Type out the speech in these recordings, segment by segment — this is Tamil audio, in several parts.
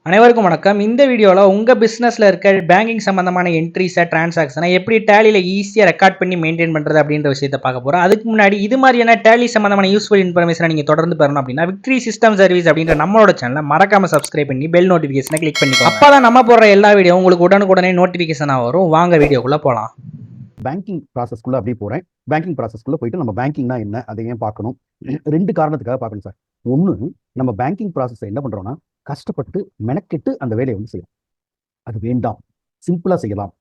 அனைவருக்கும் வணக்கம். இந்த வீடியோல உங்க பிசினஸ்ல இருக்க பேங்கிங் சம்பந்தமான என்ட்ரிஸ, டிரான்சாக்ஷன எப்படி டேலில ஈஸியா ரெக்கார்ட் பண்ணி மெயின்டெயின் பண்றது அப்படின்ற விஷயத்த பார்க்க போறோம். அதுக்கு முன்னாடி இது மாதிரியான டேலி சம்பந்தமான யூஸ்ஃபுல் இன்ஃபர்மேஷனை நீங்க தொடர்ந்து பெறணும் அப்படின்னா விக்டரி சிஸ்டம் சர்வீஸ் அப்படின்ற நம்மளோட சேனலை மறக்காம சப்ஸ்கிரைப் பண்ணி பெல் நோட்டிபிகேஷனை கிளிக் பண்ணிக்கோங்க. அப்பதான் நம்ம போடுற எல்லா வீடியோ உங்களுக்கு உடனுக்குடனே நோட்டிபிகேஷனா வரும். வாங்க வீடியோக்குள்ள போலாம். பேங்கிங் ப்ராசஸ்க்குள்ள அப்படியே போறேன். பேங்கிங் ப்ராசஸ்க்குள்ள போயிட்டு நம்ம பேங்கிங்னா என்ன அதை ஏன் பார்க்கணும்? 2 காரணத்துக்காக பார்க்கணும் சார். ஒன்று, நம்ம பேங்கிங் ப்ராசஸை என்ன பண்றோம்னா கஷ்டப்பட்டு மெனக்கெட்டு அந்த வேலையை வந்து செய்யலாம். அது வேண்டாம், சிம்பிளா செய்யலாம்,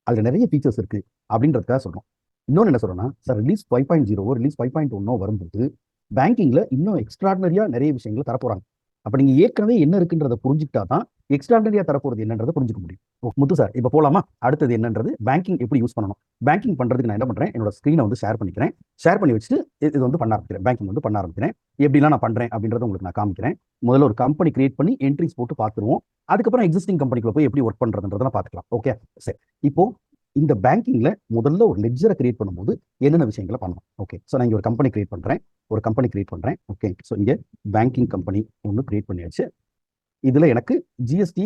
அதுல நிறைய ஃபீச்சர்ஸ் இருக்கு அப்படின்றதுக்காக சொல்றோம். இன்னொன்று என்ன சொல்றோம்னா சார், ரிலீஸ் 5.0 ரிலீஸ் 5.1 வரும்போது பேங்கிங்ல இன்னும் எக்ஸ்ட்ராடனரியா நிறைய விஷயங்களை தரப்போறாங்க. அப்ப நீங்க ஏற்கனவே என்ன இருக்குன்றதை புரிஞ்சுக்கிட்டா தான் எக்ஸ்ட்ராடனரியா தரப்போறது என்னன்றதை புரிஞ்சுக்க முடியும். முத்து சார், இப்போ போலாமா? அடுத்தது என்னன்றது பேங்கிங் எப்படி யூஸ் பண்ணணும். பேங்கிங் பண்றதுக்கு நான் என்ன பண்றேன், என்னோட ஸ்க்ரீனை வந்து ஷேர் பண்ணிக்கிறேன். ஷேர் பண்ணி வச்சுட்டு இது வந்து பண்ண ஆரம்பிக்கிறேன். பேங்கிங் வந்து பண்ண ஆரம்பிக்கிறேன். எப்படிலாம் நான் பண்றேன் அப்படின்றத உங்களுக்கு நான் காமிக்கிறேன். முதல்ல ஒரு கம்பெனி கிரியேட் பண்ணி என்ட்ரிஸ் போட்டு பார்த்துருவோம். அதுக்கப்புறம் எக்ஸிஸ்டிங் கம்பெனிக்குள்ள போய் எப்படி ஒர்க் பண்றதுன்றதை பார்த்துக்கலாம். ஓகே, சரி. இப்போ இந்த பேங்கிங்ல முதல்ல ஒரு லெட்ஜரை கிரியேட் பண்ணும்போது என்னென்ன விஷயங்களை பண்ணணும். ஓகே, ஸோ நான் இங்கே ஒரு கம்பெனி கிரியேட் பண்றேன். ஓகே, ஸோ இங்கே பேங்கிங் கம்பெனி ஒன்று கிரியேட் பண்ணியாச்சு. இதுல எனக்கு ஜிஎஸ்டி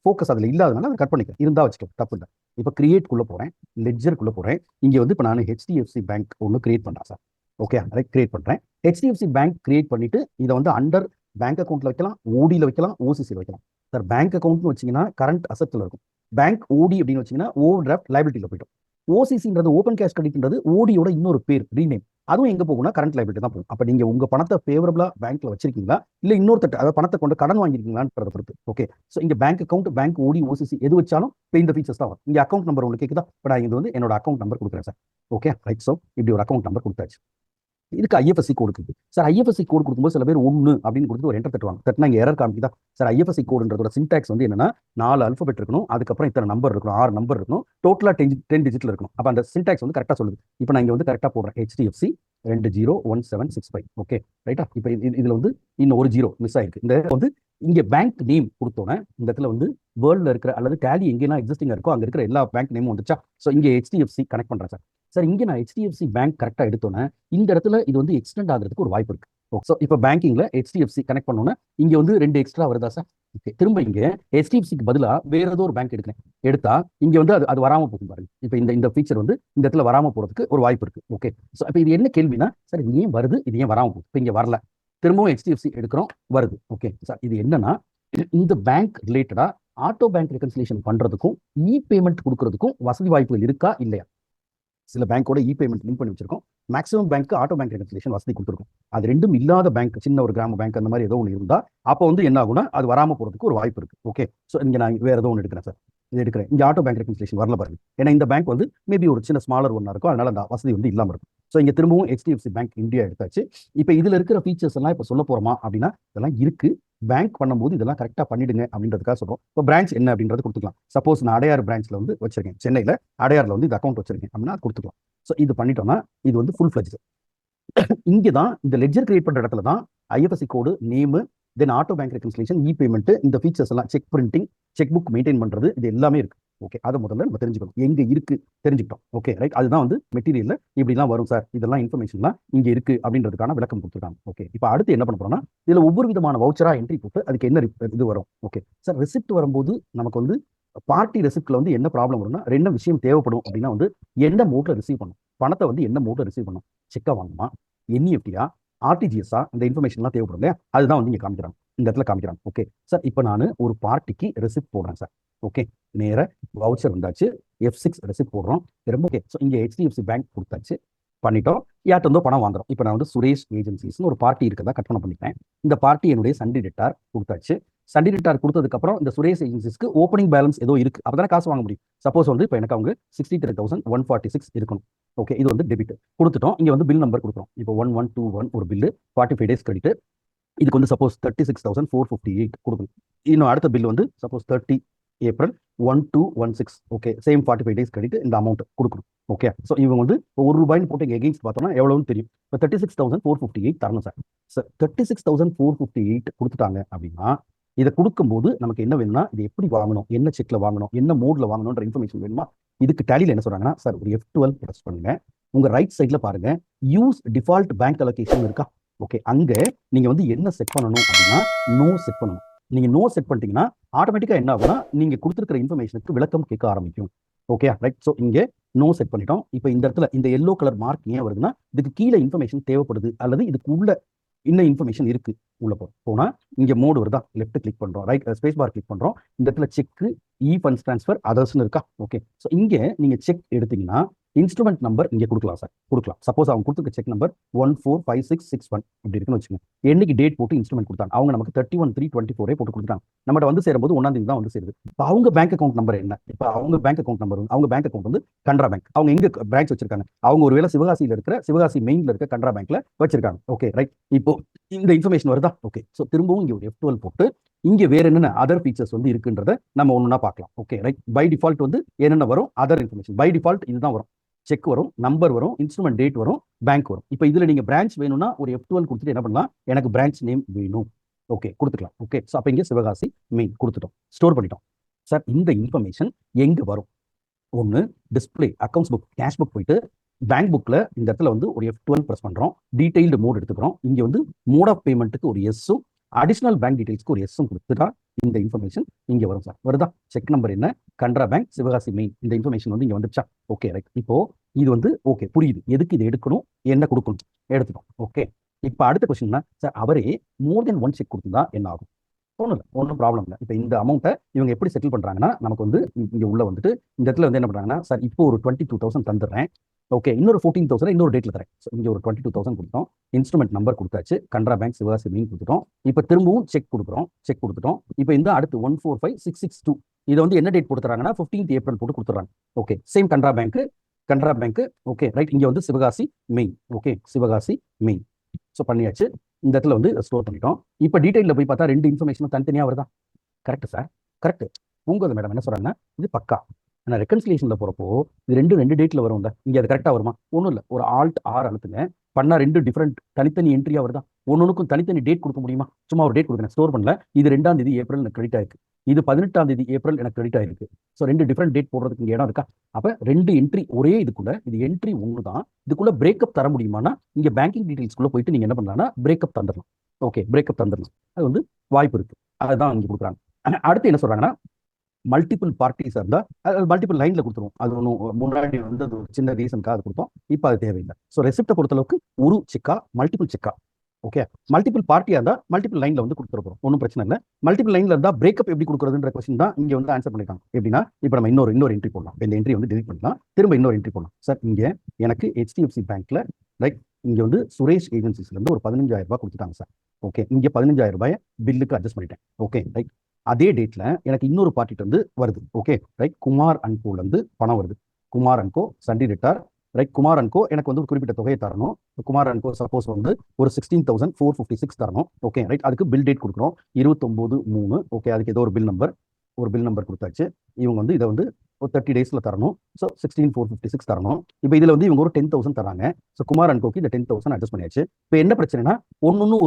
ஃபோக்கஸ் அதில் இல்லாதனால அதை கட் பண்ணிக்கிறேன். இருந்தால் வச்சுக்கலாம், தப்பு இல்லை. இப்போ கிரியேட்குள்ளே போகிறேன், லெட்ஜருக்குள்ளே போகிறேன். இங்கே வந்து இப்போ நான் ஹெச்டிஎஃப்சி பேங்க் ஒன்று கிரியேட் பண்ணுறேன் சார். ஓகே, அதை கிரியேட் பண்ணுறேன். ஹெச்டிஎஃப்சி பேங்க் கிரியேட் பண்ணிட்டு இதை வந்து அண்டர் பேங்க் அக்கௌண்ட்டில் வைக்கலாம், ஓடியில் வைக்கலாம், ஓசிசியில் வைக்கலாம். சார் பேங்க் அக்கௌண்ட்னு வச்சிங்கன்னா கரண்ட் அசெட்டில் இருக்கும். பேங்க் ஓடி அப்படின்னு வச்சிங்கன்னா ஓவர் டிராஃப்ட் லைபிலிட்டியில் போய்டும். ஓசிசின்றது ஓப்பன் கேஷ் கிரெடிட்ன்றது ஓடியோட இன்னொரு பேர், ரீநேம். அதுவும் எங்கே போகும்னா கரண்ட் லைபிலிட்டி தான் போகும். அப்போ நீங்கள் உங்கள் பணத்தை ஃபேவரபிளா பேங்க்ல வச்சிருக்கீங்களா, இல்லை இன்னொருத்தட்ட அதாவது பணத்தை கொண்டு கடன் வாங்கிருக்கீங்களான்றத பொறுத்து. ஓகே, ஸோ இங்கே பேங்க் அக்கௌண்ட், பேங்க் ஓடி, ஓசிசி எது வச்சாலும் இப்போ இந்த ஃபீச்சர்ஸ் தான் வரும். இங்கே அக்கௌண்ட் நம்பர் உங்களுக்கு கேட்குதா? இப்போ நான் இது வந்து என்னோட அக்கௌண்ட் நம்பர் கொடுக்குறேன் சார். Okay, right. ஸோ இப்படி ஒரு அக்கௌண்ட் நம்பர் கொடுத்தாச்சு. இதுக்கு ஐஎஃப்எஸ்சி கோடு இருக்குது சார். ஐஎஃப்எஸ்சி கோடு கொடுக்கும்போது சில பேர் 1 அப்படின்னு கொடுத்து ஒரு என்டர் தட்டுவாங்க. தட்டினா இங்கே எரர் காமிக்குதா சார்? ஐஎஃப்எஸ்சி கோடுன்றதோட சின்டாக்ஸ் வந்து என்னன்னா 4 அல்பபெட் இருக்கணும், அதுக்கப்புறம் இத்தனை நம்பர் இருக்கணும், 6 நம்பர் இருக்கணும், டோட்டலாக 10 டிஜிட்ல இருக்கணும். அப்போ அந்த சின்டாக்ஸ் வந்து கரெக்டாக சொல்லுது. இப்போ நான் இங்கே வந்து கரெக்டாக போடுறேன், HDFC 201765. ஓகே, ரைட்டா? இப்போ இதில் வந்து இன்னும் ஒரு 0 மிஸ் ஆயிருக்கு. இந்த வந்து இங்கே பேங்க் நேம் கொடுத்தோன்னே இந்த இடத்துல வந்து வேர்ல்டில் இருக்கிற அல்லது டேலி எங்கேனா எக்ஸிஸ்டிங்காக இருக்கோ அங்கே இருக்கிற எல்லா பேங்க் நேமும் வந்துச்சா? ஸோ இங்கே HDFC கனெக்ட் பண்ணுறேன் சார். சார் இங்கே நான் HDFC பேங்க் கரெக்டாக எடுத்தோன்னே இந்த இடத்துல இது வந்து எக்ஸ்டெண்ட் ஆகிறதுக்கு ஒரு வாய்ப்பு இருக்கு. ஸோ இப்போ பேங்கிங்ல HDFC கனெக்ட் பண்ணோன்னே இங்கே வந்து 2 எக்ஸ்ட்ரா வருதா சார்? ஓகே, திரும்ப இங்கே HDFCக்கு பதிலாக வேற ஏதோ ஒரு பேங்க் எடுக்கிறேன். எடுத்தா இங்கே வந்து அது வராமல் போகும் பாருங்க. இப்போ இந்த ஃபீச்சர் வந்து இந்த இடத்துல வராமல் போகிறதுக்கு ஒரு வாய்ப்பு இருக்கு. ஓகே, ஸோ இப்போ இது என்ன கேள்வினா சார், இது ஏன் வருது, இது ஏன் வராமல் போகுது? இப்போ இங்கே வரல, திரும்பவும் HDFC எடுக்கிறோம், வருது. ஓகே சார், இது என்னன்னா இந்த பேங்க் ரிலேட்டடா ஆட்டோ பேங்க் ரெகன்சிலேஷன் பண்றதுக்கும் இ பேமெண்ட் கொடுக்கறதுக்கும் வசதி வாய்ப்புகள் இருக்கா இல்லையா? சில பேங்கோட இ பேமெண்ட் லிங்க் பண்ணி வச்சிருக்கோம். Maximum bank auto bank reconciliation வசதி கொடுத்துருக்கும். அது ரெண்டும் இல்லாத பேங்க், சின்ன ஒரு கிராம பேங்க் அந்த மாதிரி ஏதோ ஒன்று இருந்தா அப்போ வந்து என்ன ஆகும்னா அது வராமல் போறதுக்கு ஒரு வாய்ப்பு இருக்கு. ஓகே, ஸோ இங்கே நான் வேற ஏதோ ஒன்று எடுக்கிறேன் சார். இது எடுக்கிறேன், இங்கே ஆட்டோ பேங்க் ரெகன்சிலேஷன் வரல பாருங்க. ஏன்னா இந்த பேங்க் வந்து மேபி ஒரு சின்ன ஸ்மாலர் ஒன்றா இருக்கும், அதனால அந்த வசதி வந்து இல்லாமல் இருக்கும். ஸோ இங்கே திரும்பவும் HDFC பேங்க் இந்தியா எடுத்தாச்சு. இப்போ இதில் இருக்கிற ஃபீச்சர்ஸ் எல்லாம் இப்போ சொல்ல போறோமா அப்படின்னா இதெல்லாம் இருக்கு. பேங்க் பண்ணும்போது இதெல்லாம் கரெக்டாக பண்ணிடுங்க அப்படின்றதுக்காக சொல்றோம். இப்போ பிரான்ச் என்ன அப்படின்றது கொடுத்துக்கலாம். சப்போஸ் நான் அடையார் பிரான்ச்ல வந்து வச்சிருக்கேன், சென்னையில் அடையார்ல வந்து இந்த அக்கௌண்ட் வச்சிருக்கேன் அப்படின்னா அது கொடுத்துக்கலாம். ஸோ இது பண்ணிட்டோம்னா இது வந்து ஃபுல் ஃபிளட்ஜ். இங்கே தான் இந்த லெட்ஜர் கிரியேட் பண்ற இடத்துல தான் IFSC code, name, then auto bank reconciliation, e payment, இந்த ஃபீச்சர்ஸ் எல்லாம், cheque printing, cheque book maintain பண்றது, இது எல்லாமே இருக்கு. ஓகே, அதை முதல்ல நம்ம தெரிஞ்சுக்கணும். எங்க இருக்கு தெரிஞ்சுக்கிட்டோம். Okay, right. அதுதான் வந்து மெட்டீரியல்ல இப்படிலாம் வரும் சார், இதெல்லாம் இன்ஃபர்மேஷன்லாம் இங்க இருக்கு அப்படின்றதுக்கான விளக்கம் கொடுத்துருக்காங்க. ஓகே, இப்போ அடுத்து என்ன பண்ண போறோம்னா இதுல ஒவ்வொரு விதமான வவுச்சரா என்ட்ரி போட்டு அதுக்கு என்ன இது வரும். ஓகே சார், ரெசிப்ட் வரும்போது நமக்கு வந்து பார்ட்டி ரெசிப்ட்ல வந்து என்ன ப்ராப்ளம் வரும்னா 2 விஷயம் தேவைப்படும் அப்படின்னா வந்து என்ன மோட்ல ரிசீவ் பண்ணும், பணத்தை வந்து என்ன மோட்ல ரிசீவ் பண்ணும், செக்கா வாங்குமா, NEFT-யா, RTGS-ஆ, இந்த இன்ஃபர்மேஷன்லாம் தேவைப்படும் இல்லையா? அதுதான் வந்து இங்கே காமிக்கிறாங்க, இந்த இடத்துல காமிக்கிறாங்க. ஓகே சார், இப்போ நான் ஒரு பார்ட்டிக்கு ரெசிப்ட் போடுறேன் சார். ஓகே, நேர வவுச்சர் வந்தாச்சு, F6 ரெசிப்ட் போடுறோம். திரும்ப ஓகே, ஸோ இங்கே HDFC பேங்க் கொடுத்தாச்சு, பண்ணிட்டோம். யார்ட்ட இருந்தோ பணம் வாங்குறோம். இப்போ நான் வந்து சுரேஷ் ஏஜென்சிஸ்னு ஒரு பார்ட்டி இருக்கதா கற்பனை பண்ணிக்கிறேன். இந்த பார்ட்டி என்னுடைய சண்டி டெட்டார் கொடுத்தாச்சு. சண்டி டெட்டார் கொடுத்ததுக்கு அப்புறம் இந்த சுரேஷ் ஏஜென்சிஸ்க்கு ஓப்பனிங் பேலன்ஸ் ஏதோ இருக்கு, அப்பதானே காசு வாங்க முடியும். சப்போஸ் வந்து இப்போ எனக்கு அவங்க 63,146 இருக்கணும். ஓகே, இது வந்து டெபிட் கொடுத்துட்டோம். இங்கே வந்து பில் நம்பர் கொடுக்குறோம். இப்போ 1121 ஒரு பில்லு, 45 டேஸ் கிரெடிட். இதுக்கு வந்து சப்போஸ் 36,458 கொடுக்கணும். இன்னும் அடுத்த பில் வந்து suppose 30 April 1216. Okay, same 45 days credit, இந்த அமௌண்ட் கொடுக்கணும். ஓகே, ஸோ இவங்க வந்து ₹1 போட்டு எகெயின்ஸ்ட் பார்த்தோம்னா எவ்வளவுன்னு தெரியும். இப்போ 36,458 தரணும் சார். சார் 36,458 கொடுத்துட்டாங்க அப்படின்னா இதை கொடுக்கும்போது நமக்கு என்ன வேணும்னா இது எப்படி வாங்கணும், என்ன செக்ல வாங்கணும், என்ன மோட்ல வாங்கணும்ன்ற இன்ஃபர்மேஷன் வேணுமா? இதுக்கு டேலியில் என்ன சொல்றாங்கன்னா சார், ஒரு F12 ப்ரெஸ் பண்ணுங்க. உங்க ரைட் சைட்ல பாருங்க, யூஸ் டிஃபால்ட் பேங்க் அலோகேஷன் இருக்கா? ஓகே, அங்க நீங்க வந்து என்ன செட் பண்ணணும் அப்படின்னா நோ செட் பண்ணணும். நீங்க நோ செட் பண்ணிட்டீங்கன்னா ஆட்டோமேட்டிக்கா என்ன ஆகும்னா நீங்க கொடுத்துருக்கிற இன்ஃபர்மேஷனுக்கு விளக்கம் கேட்க ஆரம்பிக்கும். Okay right. ஸோ இங்கே நோ செட் பண்ணிட்டோம். இப்போ இந்த இடத்துல இந்த எல்லோ கலர் மார்க் ஏன் வருதுன்னா இதுக்கு கீழே இன்ஃபர்மேஷன் தேவைப்படுது அல்லது இதுக்கு உள்ள இன்னும் இன்ஃபர்மேஷன் இருக்கு உள்ள போனா இங்க மோடு வருதா, லெஃப்ட் கிளிக் பண்றோம், ரைட் ஸ்பேஸ் பார் கிளிக் பண்றோம். இந்த இடத்துல செக், ஃபண்ட்ஸ் ட்ரான்ஸ்ஃபர், அதர்ஸ்னு இருக்கா. ஓகே. ஸோ இங்கே நீங்க செக் எடுத்தீங்கன்னா இன்ஸ்ட்ருமெண்ட் நம்பர் இங்கே கொடுக்கலாம் சார், கொடுக்கலாம். சப்போஸ் அவங்க கொடுத்துருக்க செக் நம்பர் 145661 இப்படி இருக்குன்னு வச்சுக்கோங்க. என்னைக்கு டேட் போட்டு இன்ஸ்ட்ருமெண்ட் கொடுத்தாங்க, அவங்க நமக்கு 31/3/24 போட்டு கொடுத்தாங்க. நம்மகிட்ட வந்து சேரும்போது 1ஆம் தேதி தான் வந்து சேருது. இப்போ அவங்க பேங்க் அக்கௌண்ட் நம்பர் என்ன, இப்போ அவங்க பேங்க் அக்கௌண்ட் நம்பர் அவங்க பேங்க் அக்கௌண்ட் வந்து கனரா பேங்க். அவங்க எங்க பிரான்ச் வச்சிருக்காங்க, அவங்க ஒருவேளை சிவகாசியில் இருக்கிற சிவகாசி மெயின்ல இருக்க கனரா பேங்க்ல வச்சிருக்காங்க. Okay right. இப்போ இந்த இன்ஃபர்மேஷன் வருதா. ஓகே. ஸோ திரும்பவும் இங்கே ஒரு F12 போட்டு இங்கே வேற என்னென்ன அதர் ஃபீச்சர்ஸ் வந்து இருக்குன்றத நம்ம ஒன்றுனா பார்க்கலாம். Okay right. பை டிஃபால்ட் வந்து என்னென்ன வரும், அதர் இன்ஃபர்மேஷன் பை டிஃபால்ட் இதுதான் வரும். செக் வரும், நம்பர் வரும், இன்ஸ்ட்ருமெண்ட் டேட் வரும், பேங்க் வரும். இப்போ இதுல நீங்க பிரான்ச் வேணும்னா ஒரு F12 கொடுத்துட்டு என்ன பண்ணலாம், எனக்கு பிரான்ச் நேம் வேணும். ஓகே கொடுத்துக்கலாம். ஓகே. ஸோ அப்போ இங்கே சிவகாசி மெயின் கொடுத்துட்டோம், ஸ்டோர் பண்ணிட்டோம். சார் இந்த இன்ஃபர்மேஷன் எங்க வரும், ஒன்று display accounts book cash book போயிட்டு பேங்க் புக்ல இந்த இடத்துல வந்து ஒரு F12 ப்ரெஸ் பண்றோம், டீடைல்டு மோட் எடுத்துக்கிறோம். இங்க வந்து மோட் ஆஃப் பேமெண்ட்டுக்கு ஒரு எஸ்ஸும் அடிஷனல் பேங்க் டீடைல்ஸ்க்கு ஒரு எஸ்ஸும் கொடுத்துட்டா இந்த இன்ஃபர்மேஷன் இங்க வரும் சார். வருதா, செக் நம்பர் என்ன, கனரா பேங்க் சிவகாசி மெயின், இந்த இன்ஃபர்மேஷன் வந்து இங்க வந்துச்சா. Okay right. இப்போ இது வந்து ஓகே புரியுது, எதுக்கு இது எடுக்கணும், என்ன கொடுக்கணும் எடுத்துட்டோம். ஓகே. இப்போ அடுத்த கொஸ்டின்னா சார் அவரே மோர் தென் 1 செக் கொடுத்துருந்தா என்ன ஆகும். ஒன்றும் இல்லை, ஒன்றும் ப்ராப்ளம் இல்லை. இப்போ இந்த அமௌண்ட்டை இவங்க எப்படி செட்டில் பண்ணுறாங்கன்னா நமக்கு வந்து இங்கே உள்ள வந்துட்டு இந்த இடத்துல வந்து என்ன பண்ணுறாங்கன்னா சார் இப்போ ஒரு 22,000 தந்துடுறேன். ஓகே. இன்னொரு 14,000 இன்னொரு டேட்டில் தரேன். ஸோ இங்கே ஒரு 22,000 கொடுத்தோம், இன்ஸ்ட்ருமெண்ட் நம்பர் கொடுத்தாச்சு, கனரா பேங்க் சிவகாசி மெயின் கொடுத்துட்டோம். இப்போ திரும்பவும் செக் கொடுக்குறோம், செக் கொடுத்துட்டோம். இப்போ இந்த அடுத்து 145662 இதை வந்து என்ன டேட் கொடுத்துறாங்கன்னா 15th ஏப்ரல் போட்டு கொடுத்துறாங்க. Okay. Same Canara bank. Okay right. இங்கே வந்து Sivakasi main. Okay Sivakasi main. So பண்ணியாச்சு. இந்த இடத்துல வந்து ஸ்டோர் பண்ணிட்டோம். இப்போ டீடைலில் போய் பார்த்தா ரெண்டு இன்ஃபர்மேஷனும் தனித்தனியாக வருதா. Correct sir, correct. Poongothai madam என்ன சொல்றாங்கன்னா இது பக்கா. ஆனால் ரெக்கன்சிலேஷனில் போகிறப்போ இது ரெண்டு டேட்டில் வரும்ல, இங்கே அது கரெக்டாக வருமா. ஒன்றும் இல்லை, ஒரு Alt R அழுத்துங்க, பண்ணால் ரெண்டு டிஃப்ரெண்ட் தனித்தனி என்ட்ரியாக வருதா. ஒன்றுக்கும் தனித்தனி டேட் கொடுக்க முடியுமா, சும்மா ஒரு டேட் கொடுக்குறேன், ஸ்டோர் பண்ணல. இது 2ஆம் தேதி ஏப்ரல் எனக்கு கிரெடிட் ஆயிருக்கு, இது 18ஆம் தேதி ஏப்ரல் எனக்கு கிரெடிட் ஆயிருக்கு. ஸோ ரெண்டு டிஃப்ரெண்ட் டேட் போடுறதுக்கு இங்கே இடம் இருக்கா. அப்போ ரெண்டு என்ட்ரி ஒரே இதுக்குள்ள, இது என்ட்ரி ஒன்று தான், இதுக்குள்ள பிரேக்கப் தர முடியுமானா இங்கே பேங்கிங் டீடைல்ஸ்குள்ளே போயிட்டு நீங்கள் என்ன பண்ணலாம்னா பிரேக்கப் தந்துடலாம். ஓகே பிரேக்கப் தந்துடலாம், அது வந்து வாய்ப்பு இருக்கு, அதுதான் இங்கே கொடுக்குறாங்க. அடுத்து என்ன சொல்றாங்கன்னா மல்டிபிள் பார்ட்டிஸ் இருந்தால் மல்டிபிள் லைனில் கொடுத்துருவோம். அது ஒன்றும் முன்னாடி வந்து அது ஒரு சின்ன ரீசனுக்காக அது கொடுத்தோம், இப்போ அது தேவையில்லை. ஸோ ரெசிப்டை பொறுத்தளவுக்கு ஒரு செக்கா மல்டிபிள் செக்கா. ஓகே. மல்டிபிள் பார்ட்டியாக இருந்தால் மல்டிபிள் லைனில் வந்து கொடுத்துருப்போம், ஒன்றும் பிரச்சனை இல்லை. மல்டிபிள் லைனில் இருந்தால் பிரேக்கப் எப்படி கொடுக்குறதுன்ற கொஸ்டின் தான் இங்கே வந்து ஆன்சர் பண்ணிருக்காங்க. எப்படின்னா இப்போ நம்ம இன்னொரு என்ட்ரி போடலாம், இந்த என்ட்ரி வந்து டெலிட் பண்ணலாம், திரும்ப இன்னொரு என்ட்ரி போடலாம். சார் இங்கே எனக்கு HDFC பேங்க்ல ரைட் இங்கே வந்து சுரேஷ் ஏஜென்சிஸ்லேருந்து ஒரு 15,000 ரூபாய் கொடுத்துட்டாங்க சார். ஓகே. இங்கே 15,000 ரூபாயை பில்லுக்கு அட்ஜஸ்ட் பண்ணிட்டேன். Okay right. அதே டேட்ல எனக்கு இன்னொரு பார்ட்டிட்டு வந்து வருது. Okay right. குமார் அண்ட் கோல இருந்து பணம் வருது. குமார் அண்ட் கோ சண்டி ரிட்டார் ரைட். குமார் அண்ட் கோ எனக்கு வந்து ஒரு குறிப்பிட்ட தொகையை தரணும். குமார் அண்ட் கோ சப்போஸ் வந்து ஒரு 16,456 தரணும். Okay right. அதுக்கு பில் டேட் கொடுக்கணும் 29/3. ஓகே. அதுக்கு ஏதோ ஒரு பில் நம்பர் கொடுத்தாச்சு. இவங்க வந்து இதை வந்து ஒரு 30 டேஸ்ல தரணும். ஸோ 16,456 தரணும். இப்போ இதுல வந்து இவங்க ஒரு 10,000 தராங்க. ஸோ குமார் அண்ட் கோக்கு இந்த 10,000 அட்ஜஸ்ட் பண்ணியாச்சு. இப்போ என்ன பிரச்சனைனா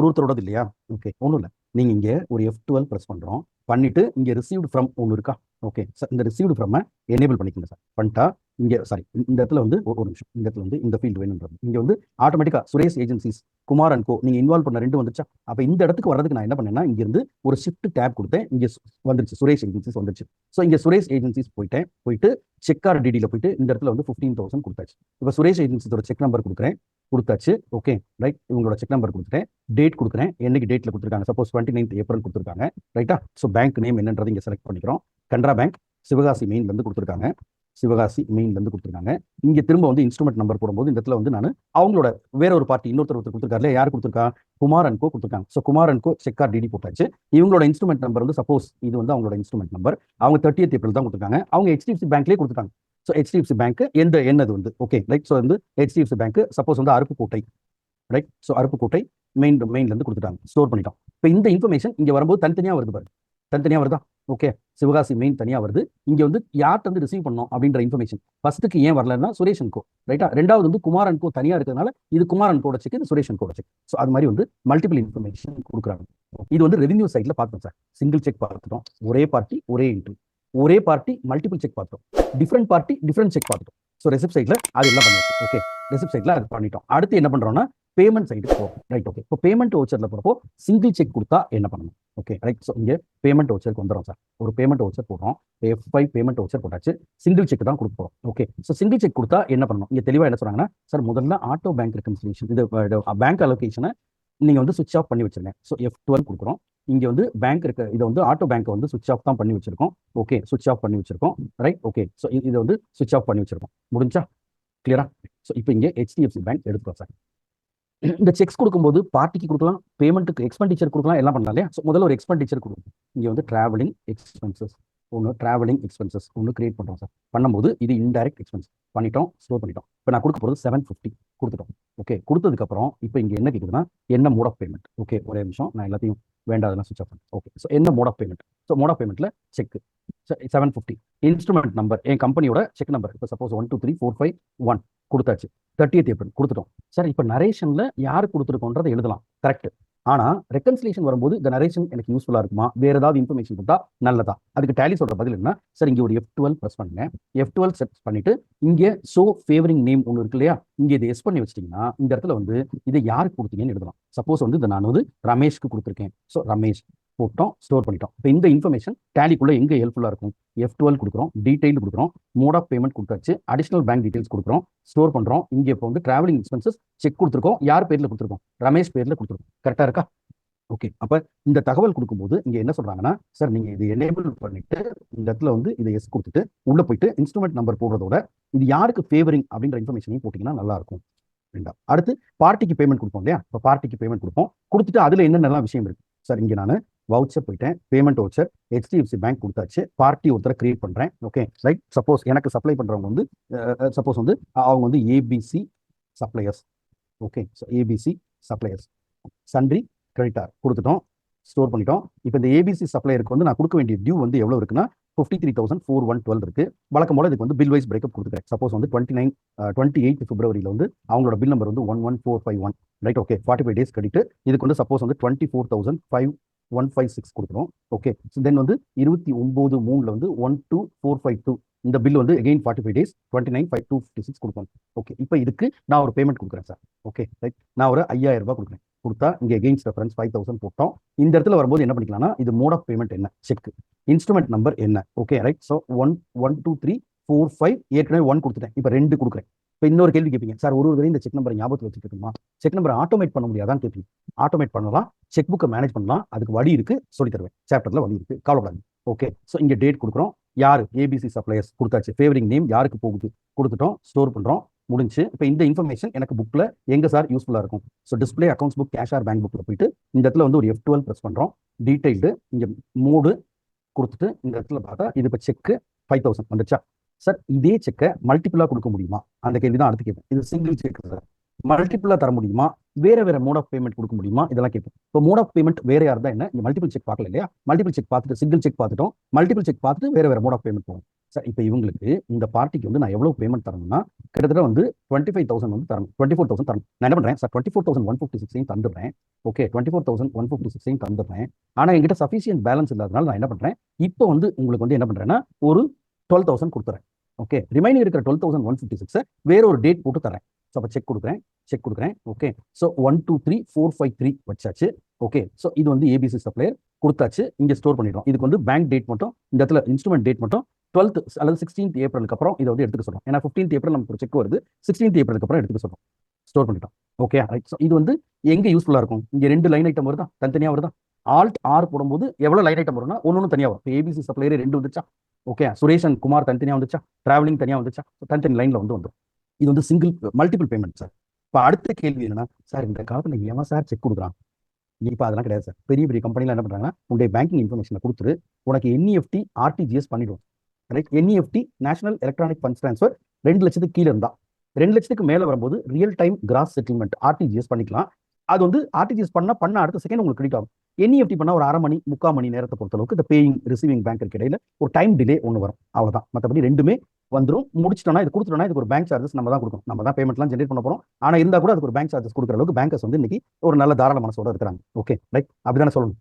ஒருத்தரோடது இல்லையா. ஓகே ஒன்றும் இல்லை, நீங்க இங்கே ஒரு F12 ப்ரெஸ் பண்றோம், பண்ணிட்டு இங்க ரிசீவ்டு ஃப்ரம் ஒன்று இருக்கா. Okay sir. இந்த ரிசீவ்டு ஃப்ரம் எனேபிள் பண்ணிக்கங்க சார். பண்ணிட்டா இங்கே சாரி இந்த இடத்துல வந்து ஒரு நிமிஷம், இந்த இடத்துல வந்து இந்த ஃபீல்டு வேணுன்றது இங்கே வந்து ஆட்டோமேட்டிக்கா சுரேஷ் ஏஜென்சிஸ் குமார் அண்ட் கோ நீங்க இன்வால்வ் பண்ண ரெண்டு வந்துச்சா. அப்போ இந்த இடத்துக்கு வர்றதுக்கு நான் என்ன பண்ணேன்னா இங்க இருந்து ஒரு ஷிஃப்ட் டேப் கொடுத்தேன், இங்கே வந்துருச்சு சுரேஷ் ஏஜென்சிஸ் வந்துருச்சு. ஸோ இங்கே சுரேஷ் ஏஜென்சிஸ் போயிட்டு செக் ஆர் டிடியில் போயிட்டு இந்த இடத்துல வந்து 15,000 கொடுத்தாச்சு. இப்போ சுரேஷ் ஏஜென்சிஸோட செக் நம்பர் கொடுத்தாச்சு. Okay right. இவங்களோட செக் நம்பர் கொடுத்துட்டேன், டேட் கொடுக்குறேன், என்னைக்கு டேட்ல கொடுத்துருக்காங்க, சப்போஸ் 29th ஏப்ரல் கொடுத்துருக்காங்க ரைட்டா. ஸோ பேங்க் நேம் என்னன்றது இங்கே செலக்ட் பண்ணிக்கிறோம். கனரா பேங்க் சிவகாசி மெயின்ல இருந்து கொடுத்துருக்காங்க. இங்க திரும்ப வந்து இன்ஸ்ட்ருமெண்ட் நம்பர் போடும்போது இந்த இடத்துல வந்து நான் அவங்களோட வேற ஒரு பார்ட்டி இன்னொருத்தர் கொடுத்துருக்காரு, யார் கொடுத்துருக்கா, குமார் அண்ட் கோ கொடுத்துருக்காங்க. So Kumar and co cheque or DD போட்டாச்சு. இவங்களோட இன்ஸ்ட்ருமெண்ட் நம்பர் வந்து சப்போஸ் இது வந்து அவங்களோட இன்ஸ்ட்ருமெண்ட் நம்பர், அவங்க 30th ஏப்ரல் தான் கொடுத்துருக்காங்க. அவங்க HDFC பேங்க்லேயே கொடுத்துருக்காங்க. ஸோ HDFC பேங்க் என்னது வந்து ஓகே ரைட். ஸோ வந்து HDFC பேங்க் சப்போஸ் வந்து அருப்புக்கோட்டை ரைட். ஸோ அருப்புக்கோட்டை மெயின்ல இருந்து கொடுத்துட்டாங்க, ஸ்டோர் பண்ணிட்டோம். இப்போ இந்த இன்ஃபர்மேஷன் இங்க வரும்போது தனித்தனியாக வருது பாரு, தனித்தனியாக வருதா. ஓகே. சிவகாசி மெயின் தனியாக வருது. இங்கே வந்து யார்கிட்ட வந்து ரிசீவ் பண்ணோம் அப்படின்ற இன்ஃபர்மேஷன் ஃபர்ஸ்ட்டுக்கு ஏன் வரலன்னா சுரேஷ் அண்ட் கோ ரைட்டா. ரெண்டாவது வந்து குமார் அண்ட் கோ தனியாக இருக்கிறதுனால இது குமார் அண்ட் கோட செக், இது சுரேஷ் அண்ட் கோட செக். ஸோ அது மாதிரி வந்து மல்டிபிள் இன்ஃபர்மேஷன் கொடுக்குறாங்க. இது வந்து ரெவென்யூ சைடில் பார்த்தோம் சார். சிங்கிள் செக் பார்த்துட்டோம், ஒரே பார்ட்டி ஒரே என்ட்ரி, ஒரே பார்ட்டி மல்டிபிள் செக் பார்த்தோம், டிஃப்ரெண்ட் பார்ட்டி டிஃப்ரெண்ட் செக் பார்த்துட்டோம். ஸோ ரெசிப்ட் சைடில் அது எல்லாம் பண்ணியாச்சு. ஓகே ரெசிப்ட் சைடில் அது பண்ணிட்டோம். அடுத்து என்ன பண்ணுறோம்னா பேமெண்ட் சைடுக்கு போகும். Right, okay. இப்போ பேமெண்ட் வவுச்சரில் போகிறப்போ சிங்கிள் செக் கொடுத்தா என்ன பண்ணணும்? Okay, right. ஸோ இங்கே பேமெண்ட் வவுச்சருக்கு வந்துடும் சார். ஒரு பேமெண்ட் வவுச்சர் போடுறோம், F5 பேமெண்ட் வவுச்சர் போட்டாச்சு, சிங்கிள் செக் தான் கொடுப்போம். ஓகே, ஸோ சிங்கிள் செக் கொடுத்தா என்ன பண்ணணும்? இங்கே தெளிவாக என்ன சொல்றாங்கன்னா, சார் முதல்ல ஆட்டோ பேங்க் ரெக்கன்சிலியேஷன், இது பேங்க் அலோகேஷனை நீங்கள் வந்து சுவிச் ஆஃப் பண்ணி வச்சிருங்க. ஸோ F12 கொடுக்குறோம். இங்கே வந்து பேங்க் இருக்க இதை வந்து ஆட்டோ பேங்க்கை வந்து சுவிச் ஆஃப் தான் பண்ணி வச்சிருக்கோம். ஓகே, சுவிச் ஆஃப் பண்ணி வச்சிருக்கோம். Right, okay. ஸோ இதை வந்து சுவிச் ஆஃப் பண்ணி வச்சிருக்கோம். முடிஞ்சா கிளியரா? ஸோ இப்போ இங்கே HDFC பேங்க் எடுத்துக்கலாம் சார். இந்த செக்ஸ் கொடுக்கும்போது பார்ட்டிக்கு கொடுக்கலாம், பேமெண்ட்டுக்கு எக்ஸ்பெண்டிச்சர் கொடுக்கலாம், எல்லாம் பண்ணலாம் இல்லையா? ஸோ முதல்ல ஒரு எக்ஸ்பெண்டிச்சர் கொடுக்கும். இங்கே வந்து டிராவலிங் எக்ஸ்பென்சஸ் ஒன்று கிரியேட் பண்ணுறோம் சார். பண்ணும்போது இது இன்டைரக்ட் எக்ஸ்பென்ஸ் பண்ணிட்டோம், ஸ்டோர் பண்ணிட்டோம். இப்போ நான் கொடுக்க போகிறது 750 கொடுத்துட்டோம். ஓகே, கொடுத்ததுக்கப்புறம் இப்போ இங்கே என்ன கேட்குதுன்னா, என்ன மோட் ஆஃப் பேமெண்ட்? ஓகே, ஒரே நிமிஷம், நான் எல்லாத்தையும் வேண்டாதெல்லாம் சுவிச் ஆஃப் பண்ணேன். ஓகே, ஸோ என்ன mode of payment? So mode of பேமெண்ட்டில் செக் 750 இன்ஸ்ட்ருமெண்ட் நம்பர், என் கம்பெனியோட செக் நம்பர் இப்போ சப்போஸ் 12345 கொடுத்தாச்சு. 30th ஏப்ரல் கொடுத்துட்டோம் சார். இப்போ நரேஷனில் யார் கொடுத்துருக்கோன்றதை எழுதலாம், கரெக்ட். ஆனால் ரெக்கன்சிலேஷன் வரும்போது இந்த நரேஷன் எனக்கு யூஸ்ஃபுல்லாக இருக்குமா, வேற ஏதாவது இன்ஃபர்மேஷன் கொடுத்தா நல்லதா? அதுக்கு டேலி சொல்கிற பதில் என்ன சார்? இங்கே ஒரு F12 ப்ரெஸ் பண்ணுங்க. F12 செட் பண்ணிட்டு இங்கே ஷோ ஃபேவரிங் நேம் ஒன்று இருக்கு இல்லையா, இங்கே இதை எஸ் பண்ணி வச்சிட்டிங்கன்னா இந்த இடத்துல வந்து இதை யாருக்கு கொடுத்தீங்கன்னு எழுதலாம். சப்போஸ் வந்து இதை நான் வந்து ரமேஷ்க்கு கொடுத்துருக்கேன். ஸோ ரமேஷ் போட்டோம், ஸ்டோர் பண்ணிட்டோம். இப்போ இந்த இன்ஃபர்மேஷன் டேலிக்குள்ளே எங்கே ஹெல்ப்ஃபுல்லாக இருக்கும்? F12 கொடுக்குறோம், டீடைல் கொடுக்குறோம், மோட் ஆஃப் பேமெண்ட் கொடுத்தாச்சு, அடிஷனல் பேங்க் டீடைல்ஸ் கொடுக்குறோம், ஸ்டோர் பண்ணுறோம். இங்கே இப்போ வந்து டிராவலிங் எக்ஸ்பென்சஸ் செக் கொடுத்துருக்கோம். யார் பேரில் கொடுத்துருக்கோம்? ரமேஷ் பேரில் கொடுத்துருக்கோம். கரெக்டாக இருக்கா? ஓகே, அப்போ இந்த தகவல் கொடுக்கும்போது இங்கே என்ன சொல்கிறாங்கன்னா, சார் நீங்கள் இது எனேபிள் பண்ணிட்டு இந்த இடத்துல வந்து இதை எஸ் கொடுத்துட்டு உள்ளே போயிட்டு இன்ஸ்ட்ருமெண்ட் நம்பர் போடுறதோட இது யாருக்கு ஃபேவரிங் அப்படின்ற இன்ஃபர்மேஷனையும் போட்டிங்கன்னா நல்லாயிருக்கும். அடுத்து பார்ட்டிக்கு பேமெண்ட் கொடுப்போம் இல்லையா? இப்போ பார்ட்டிக்கு பேமெண்ட் கொடுப்போம், கொடுத்துட்டு அதில் என்னென்னலாம் விஷயம் இருக்குது சார்? இங்கே நான் வவுச்சர் போயிட்டேன், பேமெண்ட் வவுச்சர் HDFC பேங்க் கொடுத்தாச்சு, பார்ட்டி ஒருத்தரை கிரியேட் பண்ணுறேன். Okay, right. சப்போஸ் எனக்கு சப்ளை பண்ணுறவங்க வந்து சப்போஸ் வந்து அவங்க வந்து ABC suppliers. Okay, so ABC suppliers sundry creditor கொடுத்துட்டோம், ஸ்டோர் பண்ணிட்டோம். இப்போ இந்த ABC சப்ளையருக்கு வந்து நான் கொடுக்க வேண்டிய டியூ வந்து எவ்வளோ இருக்குன்னா 53,412 இருக்கு. வழக்கம் போல இதுக்கு வந்து பில் வைஸ் பிரேக்கப் கொடுத்துருக்கேன். சப்போஸ் வந்து 28 பிப்ரவரியில் வந்து அவங்களோட பில் நம்பர் வந்து 11451. Right, okay. 45 days credit. இதுக்கு வந்து சப்போஸ் வந்து 24,156 கொடுக்குறோம். ஓகே, ஸோ தென் வந்து 29/3 வந்து 12452 இந்த பில் வந்து அகெயின் 45 days 29,5256 கொடுக்கணும். ஓகே, இப்போ இதுக்கு நான் ஒரு பேமெண்ட் கொடுக்குறேன் சார். Okay, right. நான் ஒரு 5000 ரூபாய் கொடுக்குறேன். கொடுத்தா இங்கே அகெயின்ஸ்ட் ரெஃபரன்ஸ் 5000 போட்டோம். இந்த இடத்துல வரும்போது என்ன பண்ணிக்கலாம்னா, இது மோட் ஆஃப் பேமெண்ட் என்ன, செக், இன்ஸ்ட்ருமெண்ட் நம்பர் என்ன. Okay, right. ஸோ 12345 ஏற்கனவே 1 கொடுத்துட்டேன், இப்போ 2 கொடுக்குறேன். இப்போ இன்னொரு கேள்வி கேட்பீங்க, சார் ஒரு வரையும் இந்த செக் நம்பரை ஞாபகத்தில் வச்சுட்டு இருக்குமா? செக் நம்பரை ஆட்டோமேட் பண்ண முடியாதான்னு கேட்பீங்க. ஆட்டோமேட் பண்ணலாம், செக் புக்கை மேனேஜ் பண்ணலாம், அதுக்கு வழி இருக்கு, சொல்லி தருவேன். சாப்டர்ல வழி இருக்கு, கவலைப்படாது. ஓகே, ஸோ இங்கே டேட் கொடுக்குறோம், யார் ABC சப்ளையர்ஸ் கொடுத்தாச்சு, ஃபேவரிங் நேம் யாருக்கு போகுது கொடுத்துட்டோம், ஸ்டோர் பண்ணுறோம், முடிஞ்சு. இப்போ இந்த இன்ஃபர்மேஷன் எனக்கு புக்கில் எங்கே சார் யூஸ்ஃபுல்லாக இருக்கும்? So display accounts book cash R bank புக்கில் போயிட்டு இந்த இடத்துல வந்து ஒரு F12 ப்ரெஸ் பண்ணுறோம், டீடைல்டு இங்கே மோடு கொடுத்துட்டு இந்த இடத்துல பார்த்தா இது இப்போ செக்கு 5000 வந்துச்சா சார்? இதே செக்கை மல்டிபிளாக கொடுக்க முடியுமா? அந்த கேள்வி தான் அடுத்து கேட்பேன். இது சிங்கிள் செக் சார், மல்டிபிளாக தர முடியுமா? வேற மோட் ஆஃப் பேமெண்ட் கொடுக்க முடியுமா? இதெல்லாம் கேட்போம். இப்போ மோட் ஆஃப் பேமெண்ட் வேற யார் தான் என்ன, மல்டிபிள் செக் பார்க்கல இல்லையா? மல்டிபிள் செக் பார்த்துட்டு சிங்கிள் செக் பார்த்துட்டோம், மல்டிபிள் செக் பார்த்துட்டு வேற மோட் ஆஃப் பேமெண்ட் போகும் சார். இப்போ இவங்களுக்கு இந்த பார்ட்டிக்கு வந்து நான் எவ்வளோ பேமெண்ட் தரணும்னா கிட்டத்தட்ட வந்து 25,000 வந்து தரணும், 24,000 தரணும். நான் என்ன பண்ணுறேன் சார், 24,156 தந்துடுறேன். ஓகே, 24,156 தந்துடுறேன். ஆனால் என்கிட்ட சஃபிஷியன்ட் பேலன்ஸ் இல்லாதனால நான் என்ன பண்ணுறேன், இப்போ வந்து உங்களுக்கு வந்து என்ன பண்ணுறேன்னா ஒரு 12,000 கொடுத்துறேன். ஓகே, ரிமைனிங் இருக்கிற 12,156 வேற ஒரு டேட் போட்டு தரேன். ஸோ அப்போ செக் கொடுக்குறேன். ஓகே, ஸோ 123,453 வச்சாச்சு. ஓகே, ஸோ இது வந்து ABC சப்ளையர் கொடுத்தாச்சு, இங்கே ஸ்டோர் பண்ணிடுறோம். இதுக்கு வந்து பேங்க் டேட் மட்டும் இந்த இடத்துல இன்ஸ்ட்ருமெண்ட் டேட் மட்டும் 12th அல்லது 16th ஏப்ரலுக்கு அப்புறம் இதை வந்து எடுத்துக்க சொல்றோம். ஏன்னா 15th ஏப்ரல் நமக்கு ஒரு செக் வருது, 16th ஏப்ரலுக்கு அப்புறம் எடுத்துக்க சொல்றோம். ஸ்டோர் பண்ணிட்டோம். Okay, right. ஸோ இது வந்து எங்கே யூஸ்ஃபுல்லாக இருக்கும்? இங்கே 2 லைன் ஐட்டம் வருதா, தனித்தனியாக வருதா? Alt R போடும்போது எவ்வளோ லைன் ஐட்டம் வரும்னா ஒன்று தனியாக வரும். இப்போ ABC சப்ளையர் 2 வந்துச்சா? ஓகே, சுரேஷ் அண்ட் குமார் தனித்தனியாக வந்துச்சா? டிராவலிங் தனியாக வந்துச்சா? தனித்தனி லைனில் வந்துடும். இது வந்து மல்டிபிள் பேமெண்ட் சார். இப்போ அடுத்த கேள்வி என்னன்னா, சார் இந்த காலத்தில் எவன் சார் செக் கொடுக்குறான்? இப்போ அதெல்லாம் கிடையாது சார். பெரிய கம்பெனியில் என்ன பண்ணுறாங்கன்னா, உங்களுடைய பேங்கிங் இன்ஃபர்மேஷனை கொடுத்துட்டு உனக்கு NEFT RTGS பண்ணிடுவோம். Right, NEFT national electronic funds transfer 2 லட்சத்துக்கு கீழே இருந்தா, 2 லட்சத்துக்கு மேலே வரும்போது real time cross settlement RTGS பண்ணிக்கலாம். அது வந்து RTGS பண்ண அடுத்த செகண்ட் உங்களுக்கு கிரெடிட் ஆகும். NEFT பண்ணால் ஒரு 1/2 மணி 3/4 மணி நேரத்தை பொறுத்தளவுக்கு இந்த பேயிங் ரிசீவிங் பேங்க்கு இடையில ஒரு டைம் டிலே ஒன்று வரும், அவ்வளோதான். மற்றபடி ரெண்டுமே வந்துடும். முடிச்சிட்டோம்னா இது கொடுத்துட்டோம்னா இதுக்கு ஒரு பேங்க் சார்ஜஸ் நம்ம தான் கொடுக்கணும், நம்ம தான் பேமெண்ட்லாம் ஜென்ரேட் பண்ண போகிறோம். ஆனால் இருந்தால் கூட அதுக்கு ஒரு பேங்க் சார்ஜஸ் கொடுக்குற அளவுக்கு பேங்கர்ஸ் வந்து இன்னைக்கு ஒரு நல்ல தாராள மனசோட இருக்கிறாங்க. ஓகே, ரைட், அப்படிதானே சொல்லணும்.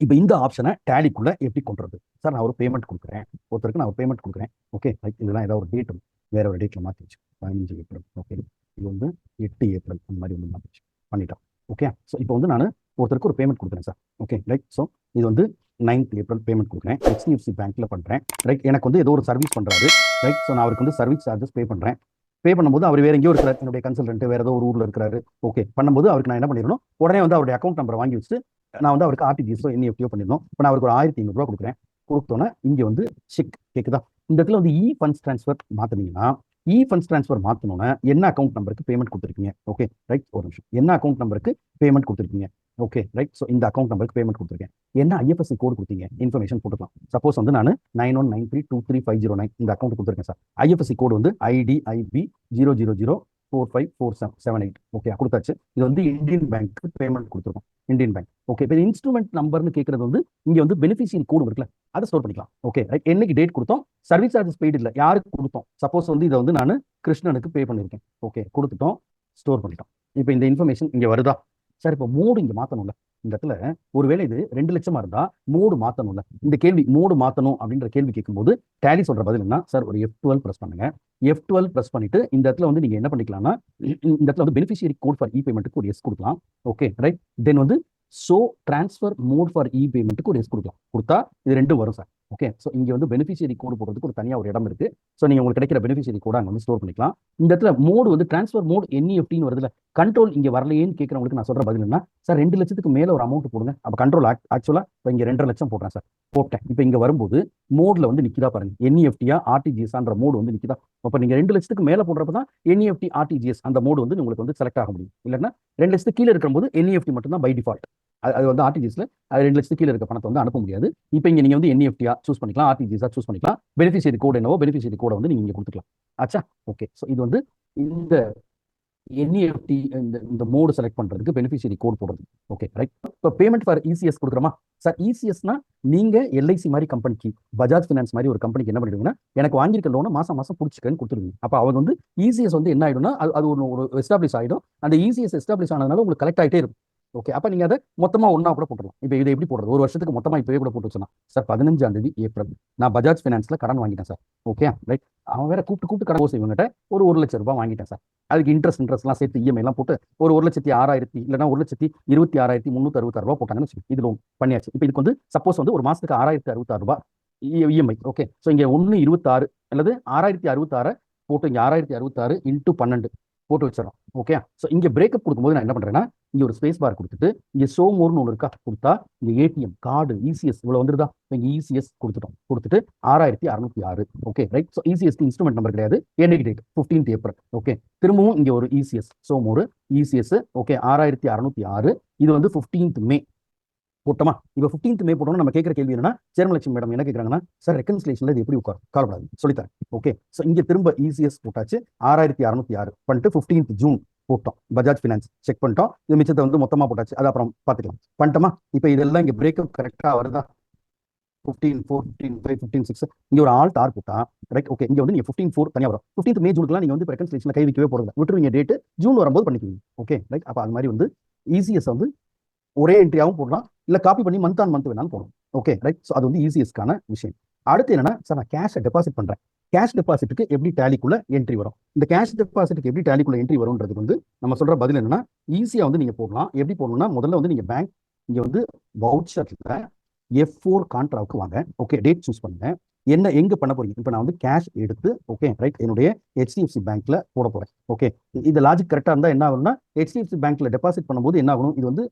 இப்போ இந்த ஆப்ஷனை டேலிக்குள்ள எப்படி கொண்டு வரது சார்? நான் ஒரு பேமெண்ட் கொடுக்குறேன், ஒருத்தருக்கு நான் ஒரு பேமெண்ட் கொடுக்குறேன். Okay, right. இதெல்லாம் ஏதாவது ஒரு டேட் வேற ஒரு டேட்டில் மாற்றி வச்சு 15 ஏப்ரல். ஓகே, இது வந்து 8 ஏப்ரல் அந்த மாதிரி வந்து மாறிடுச்சு பண்ணிட்டோம். ஓகே, ஸோ இப்போ வந்து நான் ஒருத்தருக்கு ஒரு பேமெண்ட் கொடுக்குறேன் சார். Okay right. ஸோ இது வந்து 9th ஏப்ரல் பேமெண்ட் கொடுக்குறேன், HDFC பேங்க்ல பண்ணுறேன். ரைட், எனக்கு வந்து ஏதோ ஒரு சர்வீஸ் பண்ணுறாரு. ரைட், ஸோ நான் அவருக்கு வந்து சர்வீஸ் சார்ஜஸ் பே பண்ணுறேன். பே பண்ணும்போது அவர் வேற எங்கேயோ இருக்கிறார், என்னுடைய கன்சல்டன்ட் வேற ஏதோ ஒரு ஊரில் இருக்கிறாரு. ஓகே, பண்ணும்போது அவருக்கு நான் என்ன பண்ணிடணும், உடனே வந்து அவருடைய அக்கௌண்ட் நம்பரை வாங்கி வச்சுட்டு நான் வந்து அவருக்கு RTGS NEFT பண்ணிடணும். இப்போ நான் அவருக்கு ஒரு 1500 ரூபா கொடுக்குறேன். கொடுத்தோன்னே இங்கே வந்து செக் கேட்குதா, இந்த இடத்துல வந்து ஃபண்ட்ஸ் ட்ரான்ஸ்ஃபர் மாற்றினீங்கன்னா, ஃபண்ட்ஸ் ட்ரான்ஸ்ஃபர் மாற்றணும்னா என்ன அக்கௌண்ட் நம்பருக்கு பேமெண்ட் கொடுத்துருக்கீங்க. ஓகே ரைட், ஒரு நிமிஷம். என்ன அக்கௌண்ட் நம்பருக்கு பேமெண்ட் கொடுத்துருக்கீங்க. ஓகே ரைட், ஸோ இந்த அக்கௌண்ட் நம்பருக்கு பேமெண்ட் கொடுத்துருக்கேன். என்ன IFSC கோடு கொடுத்தீங்க, இன்ஃபர்மேஷன் போட்டுக்கலாம். சப்போஸ் வந்து நான் 9193233509 இந்த அக்கௌண்ட் கொடுத்துருக்கேன் சார். IFSC கோடு வந்து IDIB 000454778. ஓகே கொடுத்தாச்சு. இது வந்து இந்தியன் பேங்க்கு பேமெண்ட் கொடுத்துருக்கோம், இந்தியன் பேங்க். ஓகே, இப்போ இன்ஸ்ட்ருமெண்ட் நம்பர்னு கேட்கறது வந்து இங்கே வந்து பெனிஃபிஷியரி கோடு இருக்குல்ல, அதை ஸ்டோர் பண்ணிக்கலாம். ஓகே ரைட், என்னைக்கு டேட் கொடுத்தோம், சர்வீஸ் சார்ஜஸ் பெய்டு இல்லை, யாருக்கு கொடுத்தோம். சப்போஸ் வந்து இதை வந்து நான் கிருஷ்ணனுக்கு பே பண்ணியிருக்கேன். ஓகே கொடுத்துட்டோம், ஸ்டோர் பண்ணிட்டோம். இப்போ இந்த இன்ஃபர்மேஷன் இங்கே வருதா சார். இப்போ மோடு இங்கே மாற்றணும்ல, இந்த இடத்துல ஒருவேளை இது 2 லட்சமா இருந்தா மோடு மாற்றணும்ல. இந்த கேள்வி மோடு மாற்றணும் அப்படின்ற கேள்வி கேட்கும்போது டேலி சொல்ற பதில் என்ன சார், ஒரு F12 ப்ரெஸ் பண்ணுங்க. F12 ப்ரெஸ் பண்ணிட்டு இந்த இடத்துல வந்து நீங்க என்ன பண்ணிக்கலாம்னா, இந்த இடத்துல வந்து பெனிஃபிஷியரி கோட் ஃபார் பேமெண்ட்டுக்கு ஒரு எஸ் கொடுக்கலாம். ஓகே ரைட், தென் வந்து ஸோ டிரான்ஸ்ஃபர் மோட் ஃபார் பேமெண்ட்டுக்கு ஒரு எஸ் கொடுக்கலாம். கொடுத்தா இது ரெண்டும் வரும் சார். ஓகே, ஸோ இங்கே வந்து பெனிஃபிஷியரி கோடு போடுறதுக்கு ஒரு தனியாக ஒரு இடம் இருக்கு. ஸோ நீங்கள் உங்களுக்கு கிடைக்கிற பெனிஃபிஷியரி கோடை அங்கே வந்து ஸ்டோர் பண்ணிக்கலாம். இந்த இடத்துல மோடு வந்து டிரான்ஸ்ஃபர் மோட் NEFTன்னு வருதுல, கண்ட்ரோல் இங்கே வரலையேன்னு கேட்குறவங்களுக்கு நான் சொல்ற பதில் என்ன சார், 2 லட்சத்துக்கு மேலே ஒரு அமௌண்ட் போடுங்க. அப்போ கண்ட்ரோல் ஆக்சுவலாக இப்போ இங்கே 2.5 லட்சம் போடுறேன் சார், போட்டேன். இப்போ இங்கே வரும்போது மோடில் வந்து நிற்கிதா பாருங்க, NEFTயா RTGSன்ற மோடு வந்து நிற்கிதா. அப்போ நீங்கள் 2 லட்சத்துக்கு மேலே போடுறப்ப தான் NEFT RTGS அந்த மோடு வந்து உங்களுக்கு வந்து செலக்ட் ஆக முடியும். இல்லைன்னா 2 லட்சத்துக்கு கீழே இருக்கும்போது NEFT மட்டும் தான் பை டிஃபால்ட். அது வந்து RTGSல 2 லட்சத்துக்கு கீழே இருக்க பணத்தை வந்து அனுப்ப முடியாது. இப்போ இங்கே நீங்கள் வந்து NEFTயா சூஸ் பண்ணிக்கலாம், RTGSா சூஸ் பண்ணிக்கலாம். பெனிஃபிஷியரி கோடு என்னவோ பெனிஃபிஷியரி கோடை வந்து நீங்கள் இங்கே கொடுத்துக்கலாம். ஆச்சா, ஓகே. ஸோ இது வந்து இந்த NEFT இந்த மோடு செலக்ட் பண்றதுக்கு பெனிஃபிஷியரி கோட் போடுறது. Okay right. இப்போ பேமெண்ட் ஃபார் ECS கொடுக்குறோமா சார். ECSனா நீங்க LIC மாதிரி கம்பெனிக்கு, பஜாஜ் ஃபினான்ஸ் மாதிரி ஒரு கம்பெனிக்கு என்ன பண்ணிடுவீங்கன்னா, எனக்கு வாங்கியிருக்க லோனை மாசம் மாசம் பிடிச்சிக்கன்னு கொடுத்துருவீங்க. அப்போ அவங்க வந்து ECS வந்து என்ன ஆயிடும்னா, அது ஒரு எஸ்டாப்ளிஷ் ஆயிடும். அந்த ECS எஸ்டாப்ளிஷ் ஆனதுனால உங்களுக்கு கலெக்ட் ஆகிட்டே இருக்கும். ஓகே, அப்போ நீங்கள் அதை மொத்தமாக ஒன்றா கூட போட்டுடலாம். இப்போ இதை எப்படி போடுறது, ஒரு வருஷத்துக்கு மொத்தமாக இப்போவே கூட போட்டு வச்சுனா சார், 15ஆம் தேதி ஏப்ரல் நான் பஜாஜ் ஃபினான்ஸில் கடன் வாங்கிட்டேன் சார். ஓகே ரைட், அவன் வேற கூப்பிட்டு கடன் போசி இவங்ககிட்ட ஒரு 1 லட்சம் ரூபாய் வாங்கிட்டேன் சார். அதுக்கு இன்ட்ரெஸ்ட்லாம் சேர்த்து EMI எல்லாம் போட்டு ஒரு 1,06,000 இல்லைனா 1,26,366 ரூபாய் போட்டாங்கன்னு வச்சுக்கோங்க. இது லோன் பண்ணியாச்சு. இப்போ இதுக்கு வந்து சப்போஸ் வந்து ஒரு மாதத்துக்கு 6,066 ரூபாய் EMI. ஓகே, ஸோ இங்கே 1/26 அல்லது 6,066 போட்டு இங்கே 6,066 × 12 போட்டு வச்சிடறோம். ஓகே, ஸோ இங்கே பிரேக்கப் கொடுக்கும்போது நான் என்ன பண்ணுறேன்னா, இங்கே ஒரு ஸ்பேஸ் பார் கொடுத்துட்டு இங்கே ஷோ மோர்னு ஒன்று இருக்கா, கொடுத்தா இங்கே ATM கார்டு ECS இவ்வளோ வந்துருதா, இங்கே ECS கொடுத்துட்டோம். கொடுத்துட்டு 6,606. Okay right. ஸோ ECSக்கு இன்ஸ்ட்ருமெண்ட் நம்பர் கிடையாது, என்னைக்கு டேட் 15th ஏப்ரல். ஓகே, திரும்பவும் இங்கே ஒரு ECS ஷோ மோர் ECS. ஓகே 6,606. இது வந்து 15th மே போட்டோமா. இப்போ 15th மே போட்டோம்னா நம்ம கேட்குற கேள்வி என்னன்னா, சேர்மலட்சுமி மேடம் என்ன கேட்குறாங்கன்னா, சார் ரெக்கன்சிலேஷன்ல இது எப்படி கவலைப்படாது சொல்லித்தரேன். ஓகே, ஸோ இங்கே திரும்ப ECS போட்டாச்சு, 6,606 பண்ணிட்டு 15th ஜூன் போட்டோம். பஜாஜ் ஃபினான்ஸ் செக் பண்ணிட்டோம். இது மிச்சத்தை வந்து மொத்தமாக போட்டாச்சு, அது அப்புறம் பார்த்துக்கலாம். பண்ணிட்டோமா. இப்போ இதெல்லாம் இங்கே பிரேக்கப் கரெக்டாக வருதா, 15/4, 15/5, 15/6 இங்கே ஒரு ஆல்ட் ஆர் போட்டா ரைட். ஓகே, இங்கே வந்து நீங்கள் 15/4 தனியாக வரும். 15th மே ஜூனுக்குலாம் நீங்கள் வந்து ரெக்கன்சிலேஷனில் கை வைக்கவே போகிறது, விட்டுருவீங்க டேட்டு, ஜூன் வரும்போது பண்ணிக்குவீங்க. Okay right. அப்போ அது மாதிரி வந்து ECS வந்து ஒரே என்ட்ரியாகவும் போடலாம், இல்லை காப்பி பண்ணி மந்த் ஆன் மந்த் வேணாலும் போடணும். Okay right. ஸோ அது வந்து ECSக்கான விஷயம். அடுத்து என்னன்னா சார், நான் கேஷை டெபாசிட் பண்ணுறேன். கேஷ் டெபாசிட்டுக்கு எப்படி டேலிக்குள்ள என்ட்ரி வரும், இந்த கேஷ் டெபாசிட்டுக்கு எப்படி டேலிக்குள்ள என்ட்ரி வரும்ன்றதுக்கு வந்து நம்ம சொல்ற பதில் என்னன்னா, ஈஸியாக வந்து நீங்கள் போடலாம். எப்படி போடணும்னா, முதல்ல வந்து நீங்கள் பேங்க் இங்கே வந்து வவுச்சரில் F4 கான்ட்ராவுக்கு வாங்க. ஓகே, டேட் சூஸ் பண்ணுங்க. என்ன எங்கே பண்ண போறீங்க, இப்போ நான் வந்து கேஷ் எடுத்து ஓகே ரைட் என்னுடைய HDFC பேங்க்ல போட போகிறேன். ஓகே, இது லாஜிக் கரெக்டாக இருந்தால் என்ன ஆகும்னா, HDFC பேங்க்ல டெபாசிட் பண்ணும்போது என்ன ஆகணும், இது வந்து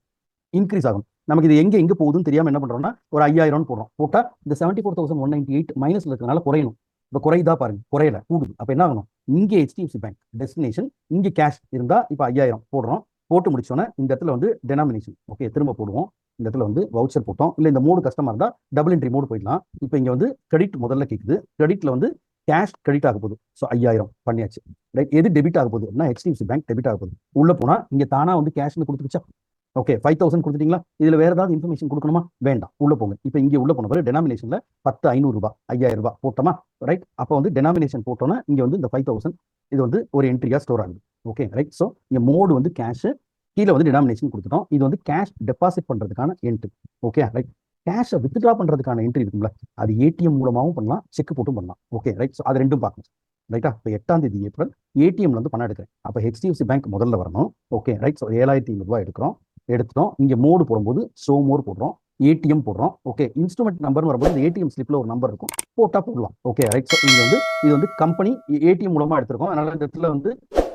இன்க்ரீஸ் ஆகும். நமக்கு இது எங்கே போகுதுன்னு தெரியாமல் என்ன பண்ணுறோம்னா, ஒரு 5,000 போடுறோம். போட்டால் இந்த 74,198 மைனஸ்ல இருக்கிறனால குறையணும். இப்போ குறையுதா பாருங்க, குறையல, கூடுது. அப்போ என்ன ஆகணும், இங்கே HDFC பேங்க் டெஸ்டினேஷன், இங்கே கேஷ் இருந்தால் இப்போ 5,000 போடுறோம். போட்டு முடிச்சோன்னே இந்த இடத்துல வந்து டெனாமினேஷன் ஓகே திரும்ப போடுவோம். இந்த இடத்துல வந்து வவுச்சர் போட்டோம். இல்லை இந்த மோடு கஸ்டமர் இருந்தால் டபுள் என்ட்ரி மோடு போயிடலாம். இப்போ இங்கே வந்து கிரெடிட் முதல்ல கேட்குது. கிரெடிட்ல வந்து கேஷ் கிரெடிட் ஆக போகுது. ஸோ 5,000 பண்ணியாச்சு ரைட். எது டெபிட் ஆக போகுது அப்படின்னா, HDFC பேங்க் டெபிட் ஆக போகுது. உள்ள போனால் இங்கே தானா வந்து கேஷ்னு கொடுத்துருச்சா. ஓகே 5,000 கொடுத்துட்டீங்களா. இதில் வேற ஏதாவது இன்ஃபர்மேஷன் கொடுக்கணுமா, வேண்டாம். உள்ள போங்க. இப்போ இங்கே உள்ள போன பிறகு டெனாமினேஷன்ல 10,500 ரூபாய் 5,000 ரூபாய் போட்டோமா ரைட். அப்போ வந்து டெனாமினேஷன் போட்டோன்னா இங்கே வந்து இந்த 5,000 இது வந்து ஒரு என்ட்ரியா ஸ்டோர் ஆகுது. Okay right. ஸோ இங்கே மோடு வந்து கேஷ், கீழே வந்து டினாமினேஷன் கொடுத்துட்டோம். இது வந்து கேஷ் டெபாசிட் பண்றதுக்கான என்ட்ரி. Okay right. கேஷை வித்ட்ரா பண்றதுக்கான என்ட்ரி இருக்கும்ல, அது ATM மூலமாகவும் பண்ணலாம், செக் போட்டும் பண்ணலாம். Okay right. ஸோ அது ரெண்டும் பார்க்கணும். ரைட்டா? இப்போ 8ஆம் தேதி ஏப்ரல் ஏடிஎம்ல வந்து பணம் எடுக்கிறேன். அப்போ ஹெச்டிஎஃப்சி பேங்க் முதல்ல வரணும். Okay right. ஸோ 7,500 எடுக்கிறோம். எடுத்துட்டோம். இங்கே மோடு போடும்போது ஷோ மோர் போடுறோம். ஏடிஎம் போடுறோம். ஓகே, இன்ஸ்ட்ருமெண்ட் நம்பர்னு வரும்போது இந்த ஏடிஎம் ஸ்லிப்ல ஒரு நம்பர் இருக்கும், போட்டா போடலாம். Okay right. ஸோ இங்க வந்து இது வந்து கம்பெனி ஏடிஎம் மூலமா எடுத்திருக்கோம். அதனால இந்த இடத்துல வந்து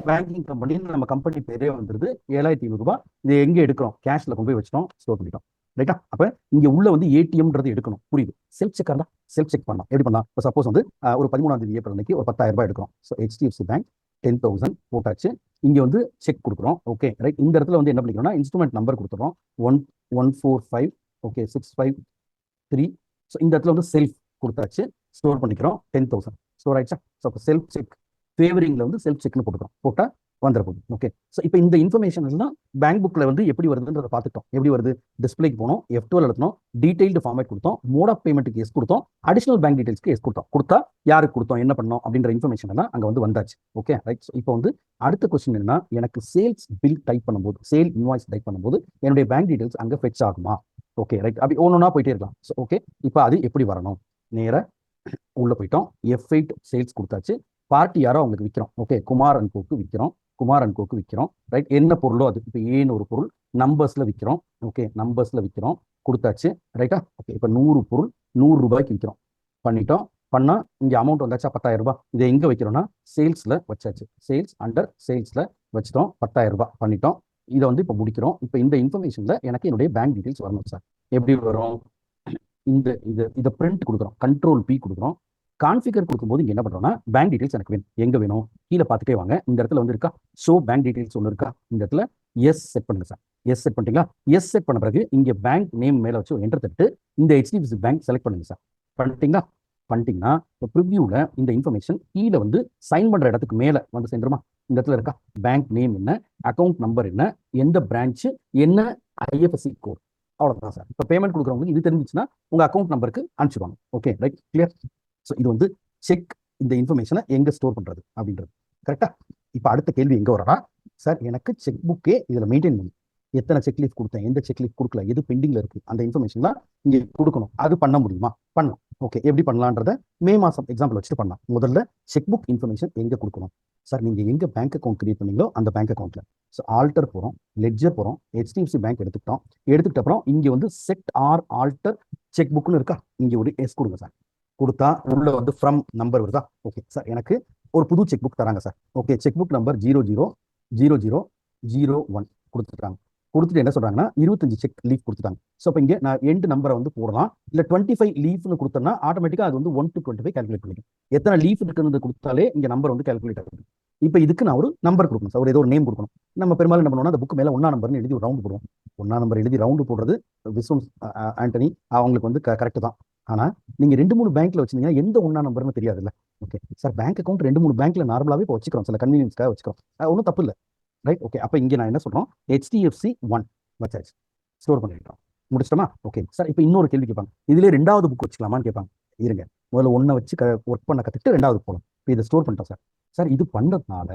பேங்கிங் கம்பெனின்னு நம்ம கம்பெனி பேரே வந்துருது. 7,500. இது எங்க எடுக்கிறோம்? கேஷ்ல கொண்டு போய் வச்சிட்டோம், ஸ்டோர் பண்ணிட்டோம். ரைட்டா? அப்ப இங்க உள்ள வந்து ஏடிஎம்ன்றது எடுக்கணும். புரியுது? செல்ஃப் செக் இருந்தா செல்ஃப் செக் பண்ணலாம். எப்படி பண்ணலாம்? இப்போ சப்போஸ் வந்து ஒரு 13ஆம் தேதி ஏப்ரல் அன்னைக்கு ஒரு 10,000 எடுக்கிறோம். ஸோ ஹெச்டிஎஃப்சி பேங்க் 10,000 போட்டாச்சு. இங்க வந்து செக் கொடுக்குறோம். Okay right. இந்த இடத்துல வந்து என்ன பண்ணிக்கிறோம்னா இன்ஸ்ட்ருமெண்ட் நம்பர் கொடுத்துறோம். 1145. ஓகே 653. ஸோ இந்த இடத்துல வந்து செல்ஃப் கொடுத்தாச்சு. ஸ்டோர் பண்ணிக்கிறோம். 10,000 ஸ்டோர் ஆயிடுச்சா? ஸோ அப்போ செல்ஃப் செக் ஃபேவரிங்ல வந்து செல்ஃப் செக்னு போட்டுக்கிறோம். போட்டா வந்துட போகுது. ஓகே, ஸோ இப்போ இந்த இன்ஃபர்மேஷன் எல்லாம் பேங்க் புக்ல வந்து எப்படி வருதுன்றதை பார்த்துட்டோம். எப்படி வருது? டிஸ்பிளேக்கு போனோம், F12 எழுத்தணும், டீடைல்டு ஃபார்மேட் கொடுத்தோம், மோட் ஆஃப் பேமெண்ட்டுக்கு எஸ் கொடுத்தோம், அடிஷனல் பேங்க் டீடைல்ஸ்க்கு எஸ் கொடுத்தோம். கொடுத்தா யாருக்கு கொடுத்தோம், என்ன பண்ணோம் அப்படின்ற இன்ஃபர்மேஷன் எல்லாம் அங்கே வந்து வந்தாச்சு. Okay right. ஸோ இப்போ வந்து அடுத்த கொஸ்டின் என்னன்னா, எனக்கு சேல்ஸ் பில் டைப் பண்ணும்போது, சேல் இன்வாய்ஸ் டைப் பண்ணும்போது என்னுடைய பேங்க் டீடைல்ஸ் அங்கே ஃபெச் ஆகுமா? Okay right. அப்படி ஒன்னொன்னா போயிட்டே இருக்கலாம். ஸோ ஓகே, இப்போ அது எப்படி வரணும்? நேராக உள்ள போயிட்டோம். F8 சேல்ஸ் கொடுத்தாச்சு. பார்ட்டி யாரோ அவங்களுக்கு விற்கிறோம். ஓகே, குமார் அண்ட் கோக்கு விற்கிறோம். குமார் அண்ட் கோக்கு விற்கிறோம். ரைட். என்ன பொருளோ அது. இப்போ ஏன்னு ஒரு பொருள் நம்பர்ஸ்ல விற்கிறோம். ஓகே, நம்பர்ஸ்ல விற்கிறோம். கொடுத்தாச்சு. ரைட்டா? ஓகே, இப்போ 100 பொருள் 100 ரூபாய்க்கு விற்கிறோம். பண்ணிட்டோம். பண்ணா இங்க அமௌண்ட் வந்தாச்சா? 10,000 ரூபாய். இதை எங்க வைக்கிறோம்னா சேல்ஸ்ல வச்சாச்சு. சேல்ஸ் அண்டர் சேல்ஸ்ல வச்சிட்டோம். 10,000 ரூபாய் பண்ணிட்டோம். இதை வந்து இப்போ முடிக்கிறோம். இப்போ இந்த இன்ஃபர்மேஷன்ல எனக்கு என்னுடைய பேங்க் டீடைல்ஸ் வரணும் சார். எப்படி வரும்? இந்த இதை பிரிண்ட் கொடுக்குறோம். கண்ட்ரோல் பி கொடுக்குறோம். கான்ஃபிகர் கொடுக்கும்போது இங்க என்ன பண்றோம்னா பேங்க் டீடைல்ஸ் எனக்கு வேணும். எங்க வேணும்? கீழே பார்த்துட்டே வாங்க. இந்த இடத்துல வந்து இருக்கா ஷோ பேங்க் டீடைல்ஸ் ஒன்று இருக்கா? இந்த இடத்துல எஸ் செட் பண்ணுங்க சார். எஸ் செட் பண்ணிட்டீங்களா? எஸ் செட் பண்ண பிறகு இங்க பேங்க் நேம் மேல வச்சு ஒரு என்டர் தட்டு இந்த ஹெச்டிஎஃப்சி பேங்க் செலக்ட் பண்ணுங்க சார். பண்ணிட்டீங்களா? பண்ணிட்டீங்கன்னா இப்போ ப்ரிவியூல இந்த இன்ஃபர்மேஷன் கீழே வந்து சைன் பண்ற இடத்துக்கு மேல வந்து சென்றுமா. இந்த இடத்துல இருக்கா பேங்க் நேம் என்ன, அக்கௌண்ட் நம்பர் என்ன, எந்த பிரான்ச் என்ன, ஐஎஃப்எஸ்சி கோட். அவ்வளோதான் சார். இப்போ பேமெண்ட் கொடுக்குறவங்களுக்கு இது தெரிஞ்சிச்சுன்னா உங்க அக்கௌண்ட் நம்பருக்கு அனுப்பிச்சுவாங்க. Okay right, clear. ஸோ இது வந்து செக் இந்த இன்ஃபர்மேஷனை எங்க ஸ்டோர் பண்றது அப்படின்றது. கரெக்டா? இப்போ அடுத்த கேள்வி எங்க வரனா, சார் எனக்கு செக் புக்கே இதுல மெயின்டைன் பண்ணி எத்தனை செக் லீஃப் கொடுத்தேன், எந்த செக் லீஃப் கொடுக்கல, எது பெண்டிங்ல இருக்கு, அந்த இன்ஃபர்மேஷன்லாம் இங்க கொடுக்கணும். அது பண்ண முடியுமா? பண்ணலாம். ஓகே, எப்படி பண்ணலான்றத மே மாசம் எக்ஸாம்பிள் வச்சுட்டு பண்ணலாம். முதல்ல செக் புக் இன்ஃபர்மேஷன் எங்க கொடுக்கணும் சார்? நீங்க எங்க பேங்க் அக்கௌண்ட் கிரியேட் பண்ணீங்களோ அந்த பேங்க் அக்கௌண்ட்ல. ஸோ ஆல்டர் போறோம், லெட்ஜர் போறோம், ஹெச்டிஎஃப்சி பேங்க் எடுத்துக்கிட்டோம். எடுத்துக்கிட்ட அப்புறம் இங்க வந்து செட் ஆர் ஆல்டர் செக் புக்னு இருக்கா? இங்க ஒரு எஸ் கொடுங்க சார். கொடுத்தா உள்ள வந்து ஃப்ரம் நம்பர் வருதா? ஓகே சார், எனக்கு ஒரு புது செக் புக் தராங்க sir. Okay, check book number 000001 கொடுத்துருக்காங்க. கொடுத்துட்டு என்ன சொல்றாங்கன்னா 25 செக் லீஃப் கொடுத்துட்டாங்க. ஸோ இப்போ இங்கே நான் எண்ட் நம்பரை வந்து போடலாம். இல்லை 25 லீஃப்னு கொடுத்தோம்னா ஆட்டோமேட்டிக்காக அது வந்து 1 to 25 கால்குலேட் பண்ணிக்கும். எத்தனை லீஃப் இருக்குன்னு கொடுத்தாலே இங்கே நம்பர் வந்து கால்குலேட் ஆகும். இப்போ இதுக்கு நான் ஒரு நம்பர் கொடுக்கணும் சார், ஒரு ஏதோ ஒரு நேம் கொடுக்கணும். நம்ம பெரும்பாலும் என்ன பண்ணுவோம்னா அந்த புக் மேலே 1ஆம் நம்பர்னு எழுதி ஒரு ரவுண்டு போடுவோம். 1ஆம் நம்பர் எழுதி ரவுண்டு போடுறது விஸ்வம் ஆண்டனி அவங்களுக்கு வந்து கரெக்ட் தான். ஆனா நீங்க 2-3 பேங்க்ல வச்சிருந்தீங்கன்னா எந்த 1ஆம் நம்பர்னு தெரியாதுல்ல. ஓகே சார், பேங்க் அக்கௌண்ட் 2-3 பேங்க்ல நார்மலாவே இப்போ வச்சுக்கிறோம், சில கன்வீனியன்ஸ்க்காக வச்சுக்கிறோம். ஒன்றும் தப்பு இல்லை. ரைட். ஓகே, அப்போ இங்கே நான் என்ன சொல்றோம், HDFC 1 வச்சாச்சு, ஸ்டோர் பண்ணிட்டோம். முடிச்சிட்டோமா? ஓகே சார், இப்போ இன்னொரு கேள்வி கேட்பாங்க, இதுலேயே 2வது புக் வச்சுக்கலாமான்னு கேட்பாங்க. இருங்க, முதல்ல 1 வச்சு ஒர்க் பண்ண கற்றுட்டு 2வது போகலாம். இப்போ இதை ஸ்டோர் பண்ணிட்டோம் சார். சார் இது பண்ணுறதுனால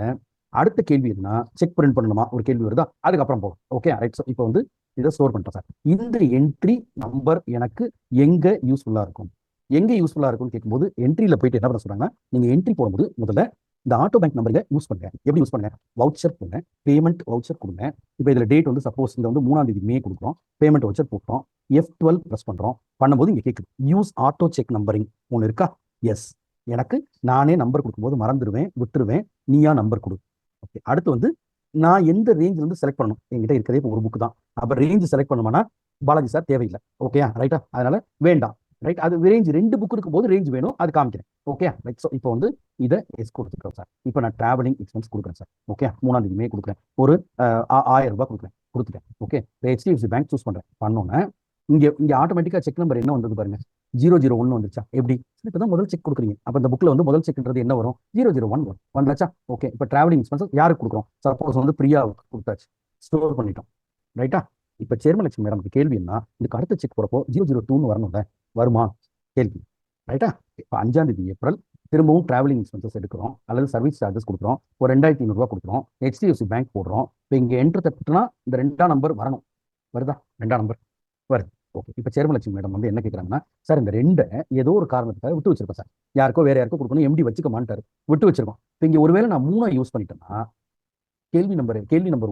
அடுத்த கேள்வி எதுனா செக் பிரிண்ட் பண்ணணுமா ஒரு கேள்வி வருதா? அதுக்கப்புறம் போகும். Okay right. ஸோ இப்போ வந்து இதை ஸ்டோர் பண்ணிட்டோம் சார். இந்த என்ட்ரி நம்பர் எனக்கு எங்க யூஸ்ஃபுல்லாக இருக்கும்? எங்க யூஸ்ஃபுல்லாக இருக்கும்னு கேட்கும்போது என்ட்ரியில் போயிட்டு என்ன பண்ண சொல்றாங்கன்னா, நீங்க என்ட்ரி போடும்போது முதல்ல இந்த ஆட்டோ பேங்க் நம்பரை யூஸ் பண்ணுங்க. எப்படி யூஸ் பண்ணுங்க? வவுச்சர் கொடுங்க, பேமெண்ட் வவுச்சர் கொடுங்க. இப்போ இதில் டேட் வந்து சப்போஸ் இந்த வந்து 3ஆம் தேதி மே கொடுக்குறோம், பேமெண்ட் வவுச்சர் போட்டோம், F12 ப்ரெஸ் பண்ணுறோம். பண்ணும்போது இங்கே கேட்குது யூஸ் ஆட்டோ செக் நம்பரிங் ஒன்று இருக்கா? எஸ். எனக்கு நானே நம்பர் கொடுக்கும்போது மறந்துடுவேன், விட்டுருவேன், நீயா நம்பர் கொடு. ஓகே, அடுத்து வந்து நான் எந்த ரேஞ்சில் இருந்து செலக்ட் பண்ணணும்? என்கிட்ட இருக்கிறதே இப்போ ஒரு புக் தான். அப்போ ரேஞ்ச் செலக்ட் பண்ணுமானா பாலாஜி சார் தேவையில்லை. ஓகேயா ரைட்டா? அதனால வேண்டாம். ரைட். அது ரேஞ்ச் 2 புக் இருக்கும் போது ரேஞ்ச் வேணும், அது காமிக்கிறேன். Okay right. ஸோ இப்போ வந்து இதை எஸ் கொடுத்துருக்கோம் சார். இப்போ நான் டிராவலிங் எக்ஸ்பென்ஸ் கொடுக்குறேன் சார். ஓகே, 3ஆம் தேதி மே கொடுக்குறேன், ஒரு 1000 ரூபாய் கொடுக்குறேன், கொடுத்துட்டேன். ஓகே, HDFC பேங்க் சூஸ் பண்ணுறேன். பண்ணோன்னே இங்கே ஆட்டோமேட்டிக்காக செக் நம்பர் என்ன வந்தது பாருங்க, 001 வந்துருச்சா? எப்படி? இப்போ தான் முதல் செக் கொடுக்குறீங்க. அப்போ இந்த புக்கில் வந்து முதல் செக்ன்றது என்ன வரும்? 001 வரும். வந்தாச்சா? ஓகே, இப்போ டிராவலிங் எக்ஸ்பென்சஸ் யாருக்கு கொடுக்குறோம்? சப்போஸ் வந்து பிரியாவுக்கு கொடுத்தாச்சு, ஸ்டோர் பண்ணிட்டோம். ரைட்டா? இப்போ சேர்மலட்சுமி மேடம்க்கு கேள்வி என்ன, இதுக்கு அடுத்த செக் போகிறப்போ 002ன்னு வரணும்ல, வருமா? கேள்வி. ரைட்டா? இப்போ 5ஆம் தேதி ஏப்ரல் திரும்பவும் டிராவலிங் எக்ஸ்பென்சஸ் எடுக்கிறோம், அல்லது சர்வீஸ் சார்ஜஸ் கொடுக்குறோம், ஒரு 2,500 ரூபா கொடுக்குறோம், HDFC பேங்க் போடுறோம். இப்போ இங்கே என்ட்ரு தட்டுனா இந்த 2ஆம் நம்பர் வரணும். வருதா? 2ஆம் நம்பர் வருது. ஓகே, இப்போ சேர்மலட்சுமி மேடம் வந்து என்ன கேட்குறாங்கன்னா, சார் இந்த ரெண்டை ஏதோ ஒரு காரணத்துக்காக விட்டு வச்சிருக்கோம் சார், யாருக்கோ வேற யாருக்கோ கொடுக்கணும், எம்டி வச்சுக்க மாட்டாரு, விட்டு வச்சிருக்கோம். இப்போ இங்கே ஒருவேளை நான் 3 யூஸ் பண்ணிட்டேன்னா, கேள்வி நம்பர்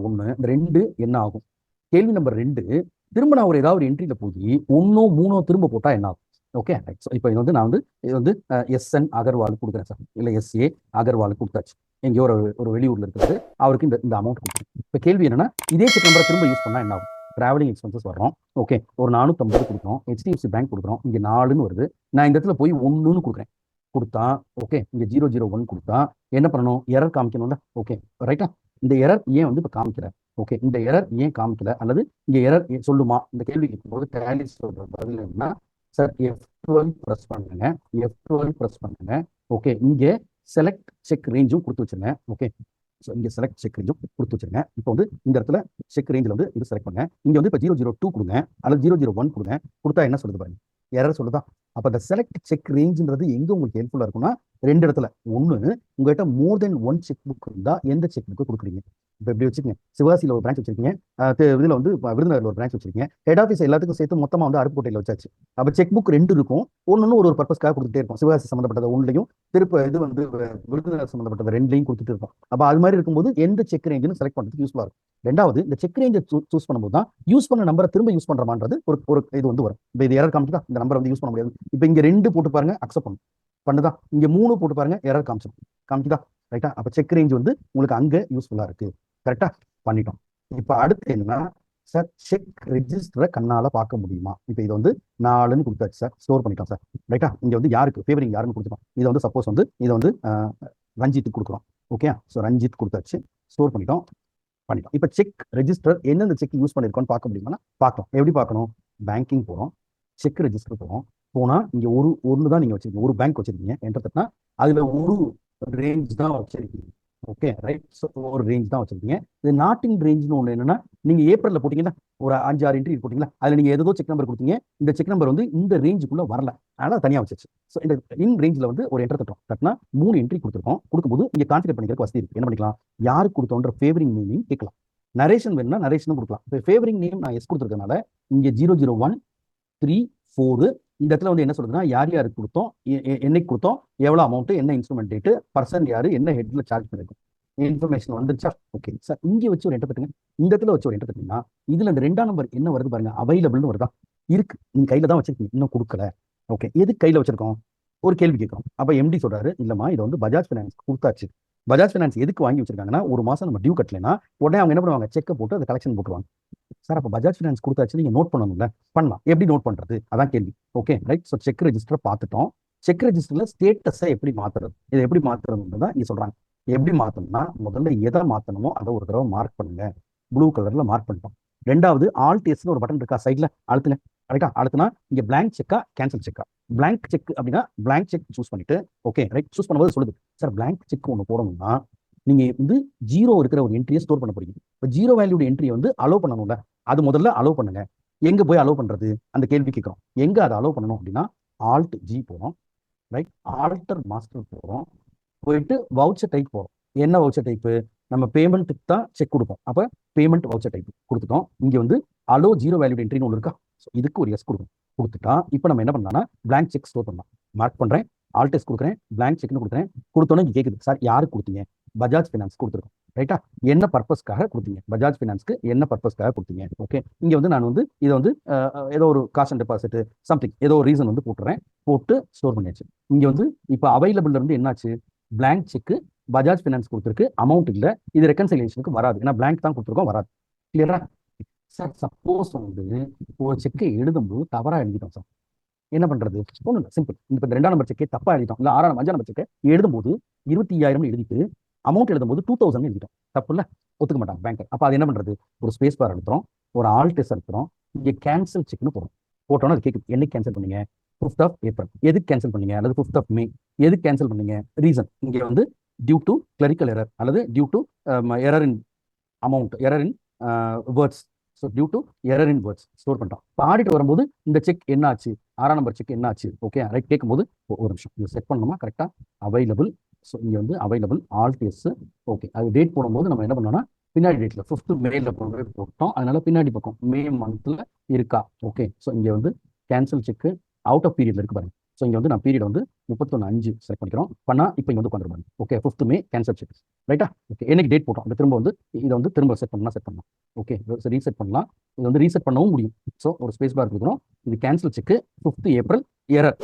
1 இந்த 2 என்ன ஆகும்? கேள்வி நம்பர் 2 திரும்ப நான் ஒரு ஏதாவது ஒரு என்ட்ரியில் போய் 1 3 திரும்ப போட்டால் என்ன ஆகும்? Okay, right. இப்போ இது வந்து நான் வந்து இது வந்து எஸ்என் அகர்வால் கொடுக்குறேன் சார், இல்லை எஸ்ஏ அகர்வால் கொடுத்தாச்சு, எங்கேயோ ஒரு வெளியூர்ல இருக்கிறது, அவருக்கு இந்த அமௌண்ட் கொடுக்குறேன். இப்போ கேள்வி என்னன்னா, இதே செக் நம்பரை திரும்ப யூஸ் பண்ணால் என்ன ஆகும்? டிராவலிங் எக்ஸ்பென்சஸ் வரும். ஓகே, ஒரு 450 கொடுக்குறோம், HDFC பேங்க் கொடுக்குறோம், இங்கே 4ன்னு வருது, நான் இந்த இடத்துல போய் 1ன்னு கொடுக்குறேன், கொடுத்தா ஓகே, இங்கே 001 கொடுத்தா என்ன பண்ணணும்? எரர் காமிக்கணும்ல. ஓகே, ரைட்டா? இந்த எரர் ஏன் வந்து இப்போ காமிக்கல? ஓகே, இந்த எரர் ஏன் காமிக்கல, அல்லது இங்கே எரர் சொல்லுமா? இந்த கேள்வி கேட்கும்போது டேலி சொல்ற பதில் என்ன? சார் F12 ப்ரெஸ் பண்ணுங்க, F12 ப்ரெஸ் பண்ணுங்க. ஓகே, இங்கே செலக்ட் செக் ரேஞ்சும் கொடுத்து வச்சுருங்க. ஓகே, ஸோ இங்கே செலக்ட் செக் ரேஞ்சும் கொடுத்து வச்சுருங்க. இப்போ வந்து இந்த இடத்துல செக் ரேஞ்சில் வந்து இது செலக்ட் பண்ணுங்க. இங்கே வந்து இப்போ 002 கொடுங்க, அல்லது 001 கொடுங்க. கொடுத்தா என்ன சொல்லுது பாருங்க? எரர் சொல்லுதா? அப்போ இந்த செலக்ட் செக் ரேஞ்சுன்றது எங்கே உங்களுக்கு ஹெல்ப்ஃபுல்லாக இருக்கும்னா, 2 இடத்துல. ஒன்று, உங்கள்கிட்ட மோர் தென் 1 செக் புக் இருந்தால் எந்த செக் புக்கு கொடுக்குறீங்க? இப்போ எப்படி வச்சுக்கோங்க, சிவகாசியில் ஒரு பிரான்ச் வச்சிருக்கீங்க, இதில் வந்து விருதுநகரில் ஒரு பிரான்ச் வச்சிருக்கீங்க, ஹெட் ஆஃபீஸ் எல்லாத்துக்கும் சேர்த்து மொத்தமாக வந்து அருப்புக்கோட்டையில் வச்சாச்சு. அப்போ செக் புக் 2 இருக்கும், ஒன்று ஒரு பர்பஸ்க்காக கொடுத்துட்டே இருக்கும். சிவகாசி சம்மந்தப்பட்டது ஒன்றையும், இது வந்து விருதுநகர் சம்மந்தப்பட்டது 2லையும் கொடுத்துட்டு இருக்கும். அப்போ அது மாதிரி இருக்கும்போது எந்த செக் ரேஞ்சுன்னு செலக்ட் பண்ணுறதுக்கு யூஸ்ஃபுல்லாக இருக்கும். ரெண்டாவது, இந்த செக் ரேஞ்சை சூஸ் பண்ணும்போது தான் யூஸ் பண்ண நம்பரை திரும்ப யூஸ் பண்ணுறமான்றது ஒரு இது வந்து வரும். இப்போ இது எரர் காமிச்சுதா, இந்த நம்பரை வந்து யூஸ் பண்ண முடியாது. இப்போ இங்கே 2 போட்டு பாருங்க, அக்செப்ட் பண்ணுதா? இங்கே 3 போட்டு பாருங்க, எரர் காமிச்சுதா? ரைட்டா? அப்போ செக் ரேஞ்ச் வந்து உங்களுக்கு அங்கே யூஸ்ஃபுல்லாக இருக்கு. கரெக்டா? பண்ணிட்டோம். இப்போ அடுத்து என்னன்னா, சார் செக் ரெஜிஸ்டரை கண்ணால பார்க்க முடியுமா? இப்போ இது வந்து 4ன்னு கொடுத்தாச்சு சார், ஸ்டோர் பண்ணிட்டோம் சார். ரைட்டா? இங்கே வந்து யாருக்கு ஃபேவரிங் யாருன்னு கொடுத்துட்டோம். இதை வந்து சப்போஸ் வந்து இதை வந்து ரஞ்சித்துக்கு கொடுக்குறோம். ஓகே, ஸோ ரஞ்சித் கொடுத்தாச்சு, ஸ்டோர் பண்ணிட்டோம். இப்போ செக் ரெஜிஸ்டர் எந்தெந்த செக் யூஸ் பண்ணிருக்கோம்னு பார்க்க முடியுமா? பார்க்கலாம். எப்படி பார்க்கணும்? பேங்கிங் போகிறோம், செக் ரெஜிஸ்டர் போகிறோம். போனால் இங்கே ஒன்று தான் நீங்கள் வச்சிருக்கீங்க, ஒரு பேங்க் வச்சிருக்கீங்க, என்டர் தட்டினா அதில் ஒரு ரேஞ்ச் தான் வச்சிருக்கீங்க. Okay, right. ஸோ ஒரு ரேஞ்ச் தான் வச்சிருக்கீங்க. இது நாட் இன் ரேஞ்ச்னு ஒன்று என்னன்னா, நீங்கள் ஏப்ரலில் போட்டிங்கன்னா ஒரு 5-6 என்ட்ரி போட்டிங்களா, அதில் நீங்கள் ஏதோ செக் நம்பர் கொடுத்தீங்க, இந்த செக் நம்பர் வந்து இந்த ரேஞ்சுக்குள்ளே வரல, அதனால் தனியாக வச்சிருச்சு. ஸோ இந்த இன் ரேஞ்சில் வந்து ஒரு என்டர் தட்டினா 3 என்ட்ரி கொடுத்துருக்கோம். கொடுக்கும்போது இங்கே கான்ஃபிகர் பண்ணிக்கிறதுக்கு வசதி இருக்குது. என்ன பண்ணிக்கலாம்? யாருக்கு கொடுத்தோன்ற ஃபேவரிங் நேமையும் கேட்கலாம். நரேஷன் வேணும்னா நரேஷனும் கொடுக்கலாம். இப்போ ஃபேவரிங் நேம் நான் எஸ் கொடுத்துருக்கனால இங்கே 001 3 4 இந்த இடத்துல வந்து என்ன சொல்றதுன்னா, யார் யாருக்கு கொடுத்தோம், என்னைக்கு கொடுத்தோம், எவ்வளோ அமௌண்ட், என்ன இன்ஸ்ட்ருமெண்ட் டேட்டு, பர்சன் யாரு, என்ன ஹெட்ல சார்ஜ் பண்ணிருக்கோம், இன்ஃபர்மேஷன் வந்துருச்சா? ஓகே சார், இங்கே வச்சு ஒரு என்டர் தட்டுங்க. இந்த இடத்துல வச்சு ஒரு என்டர் தட்டிங்கன்னா இதுல இந்த 2ஆம் நம்பர் என்ன வருது பாருங்க, அவைலபிள்னு வருதா? இருக்கு, நீங்க கையில தான் வச்சிருக்கீங்க, இன்னும் கொடுக்கல. ஓகே, எது கையில வச்சிருக்கோம்? ஒரு கேள்வி கேட்கிறோம். அப்ப எம்டி சொல்றாரு, இல்லம்மா இதை வந்து பஜாஜ் ஃபைனான்ஸ் கொடுத்தாச்சு. பஜாஜ் ஃபைனான்ஸ் எதுக்கு வாங்கி வச்சிருக்காங்கன்னா, ஒரு மாசம் நம்ம டியூ கட்டலைன்னா உடனே அவங்க என்ன பண்ணுவாங்க, செக்கை போட்டு அதை கலெக்ஷன் போட்டுருவாங்க. சார் அப்போ பஜாஜ் ஃபைனான்ஸ் கொடுத்தாச்சு, நீங்க நோட் பண்ணணும்ல. பண்ணலாம். எப்படி நோட் பண்றது, அதான் கேள்வி. Okay, right. So check register பார்த்துட்டோம். செக் ரெஜிஸ்டர்ல ஸ்டேட்டஸை எப்படி மாத்துறது, இதை எப்படி மாத்துறதுன்னு தான் இங்க சொல்றாங்க. எப்படி மாத்தணும்னா, முதல்ல எதை மாத்தணுமோ அதை ஒரு தடவை மார்க் பண்ணுங்க. ப்ளூ கலர்ல மார்க் பண்ணிட்டோம். ரெண்டாவது ஆல்ட் எஸ்னு ஒரு பட்டன் இருக்கா, சைட்ல அழுத்துங்க. ரைட்டா? அழுத்துனா இங்க பிளாங்க் செக்கா கேன்சல் செக்கா? பிளாங்க் செக் அப்படின்னா பிளாங்க் செக் சூஸ் பண்ணிட்டு, ஓகே ரைட், சூஸ் பண்ணும்போது சொல்லுது, சார் பிளாங்க் செக் ஒன்று போடணும்னா நீங்க வந்து 0 இருக்கிற ஒரு என்ட்ரியை ஸ்டோர் பண்ண போறீங்க. இப்போ 0 வேல்யூட என்ட்ரியை வந்து அலோவ் பண்ணணும்ல, அது முதல்ல அலோவ் பண்ணுங்க. எங்க போய் அலோவ் பண்றது, அந்த கேள்வி கேட்கிறோம். எங்க அதை அலோவ் பண்ணணும் அப்படின்னா, ஆல்ட் ஜி போறோம், ரைட், ஆல்டர் மாஸ்டர் போறோம், போயிட்டு வவுச்சர் டைப் போறோம். என்ன வவுச்சர் டைப்பு? நம்ம பேமெண்ட்டுக்கு தான் செக் கொடுப்போம். அப்போ பேமெண்ட் வவுச்சர் டைப் கொடுத்துட்டோம். இங்கே வந்து அலோ 0 வேல்யூட் என்ட்ரின்னு ஒன்று இருக்கா, ஸோ இதுக்கு ஒரு எஸ் கொடுக்கும். கொடுத்துட்டா இப்போ நம்ம என்ன பண்ணலாம்னா, பிளாங்க் செக் ஸ்டோர் பண்ணலாம். மார்க் பண்ணுறேன், ஆல்ட் எஸ் கொடுக்குறேன், பிளாங்க் செக்னு கொடுக்குறேன். கொடுத்தோன்னே இங்கே கேட்குது, சார் யாருக்கு கொடுத்தீங்க? பஜாஜ் ஃபைனான்ஸ் கொடுத்துருக்கோம். ரைட்டா? என்ன பர்பஸ்க்காக கொடுத்தீங்க? பஜாஜ் ஃபைனான்ஸ்க்கு என்ன பர்பஸ்க்காக கொடுத்தீங்க? ஓகே, இங்கே வந்து நான் வந்து இதை வந்து ஏதோ ஒரு காசு டெபாசிட் சம்திங் ஏதோ ஒரு ரீசன் வந்து போட்டுறேன். போட்டு ஸ்டோர் பண்ணியாச்சு. இங்கே வந்து இப்போ அவைலபிள் இருந்து என்னாச்சு, பிளாங்க் செக்கு பஜாஜ் ஃபைனான்ஸ் கொடுத்துருக்கு, அமௌண்ட் இல்லை, இது ரெக்கன்சிலியேஷனுக்கு வராது, ஏன்னா பிளாங்க் தான் கொடுத்துருக்கோம், வராது. கிளியரா? சார் சப்போஸ் வந்து ஒரு செக்கை எழுதும்போது தவறா எழுதிட்டோம் சார், என்ன பண்றது? ஒன்றும் இல்லை, சிம்பிள். இப்போ 2ஆம் நம்பர் செக்கே தப்பா எழுதிட்டோம், இல்லை 5ஆம் நம்பர் செக்கை எழுதும்போது 25,000 எழுதிட்டு அமௌண்ட் எழுதும்போது 2,000 எழுதிட்டோம், தப்பு இல்லை, ஒத்துக்க மாட்டாங்க பேங்கர். அப்போ அது என்ன பண்றது? ஒரு ஸ்பேஸ் பார் அழுத்துறோம், ஒரு ஆல்ட் எஸ் அழுத்துறோம், இங்கே கேன்சல் செக்னு போறோம். போட்டோன்னா அது கேட்குது, என்னைக்கு கேன்சல் பண்ணீங்க? 5th of April. எதுக்கு கேன்சல் பண்ணீங்க? அல்லது 5th of May. எதுக்கு கேன்சல் பண்ணீங்க? ரீசன் இங்கே வந்து டியூ டு கிளரிக்கல் எரர் அல்லது due to error in amount, error in words. So due to error in words store பண்ணிட்டோம். இப்போ ஆடிட் வரும்போது இந்த செக் என்ன ஆச்சு, 6ஆம் நம்பர் செக் என்ன ஆச்சு? ஓகே ரைட், கேட்கும்போது ஒரு நிமிஷம் இதை செக் பண்ணணுமா கரெக்டாக? அவைலபிள். ஸோ இங்கே வந்து அவைலபிள் ஆல்ட் எஸ். ஓகே, அது டேட் போடும்போது நம்ம என்ன பண்ணோம்னா பின்னாடி டேட்ல 5th மேல கொண்டு போய் போட்டோம். அதனால பின்னாடி பக்கம் மே மந்த்ல இருக்கா. ஓகே, ஸோ இங்க வந்து கேன்சல் செக் அவுட் ஆஃப் பீரியட்ல இருக்கு பாருங்க. ஸோ இங்க வந்து நான் பீரியட் வந்து 31/5 செலக்ட் பண்ணிக்கிறோம். பண்ணா இப்போ இங்க வந்து உட்காந்துருப்பாங்க. ஓகே, 5th மே கேன்சல் செக். ரைட்டா? ஓகே, என்னைக்கு டேட் போட்டோம் அந்த திரும்ப வந்து இதை வந்து திரும்ப செட் பண்ணலாம். ஓகே, ரீசெட் பண்ணலாம். இது வந்து ரீசெட் பண்ணவும் முடியும். ஸோ ஒரு ஸ்பேஸ் பார் கொடுக்குறோம். இது cancel check 5th April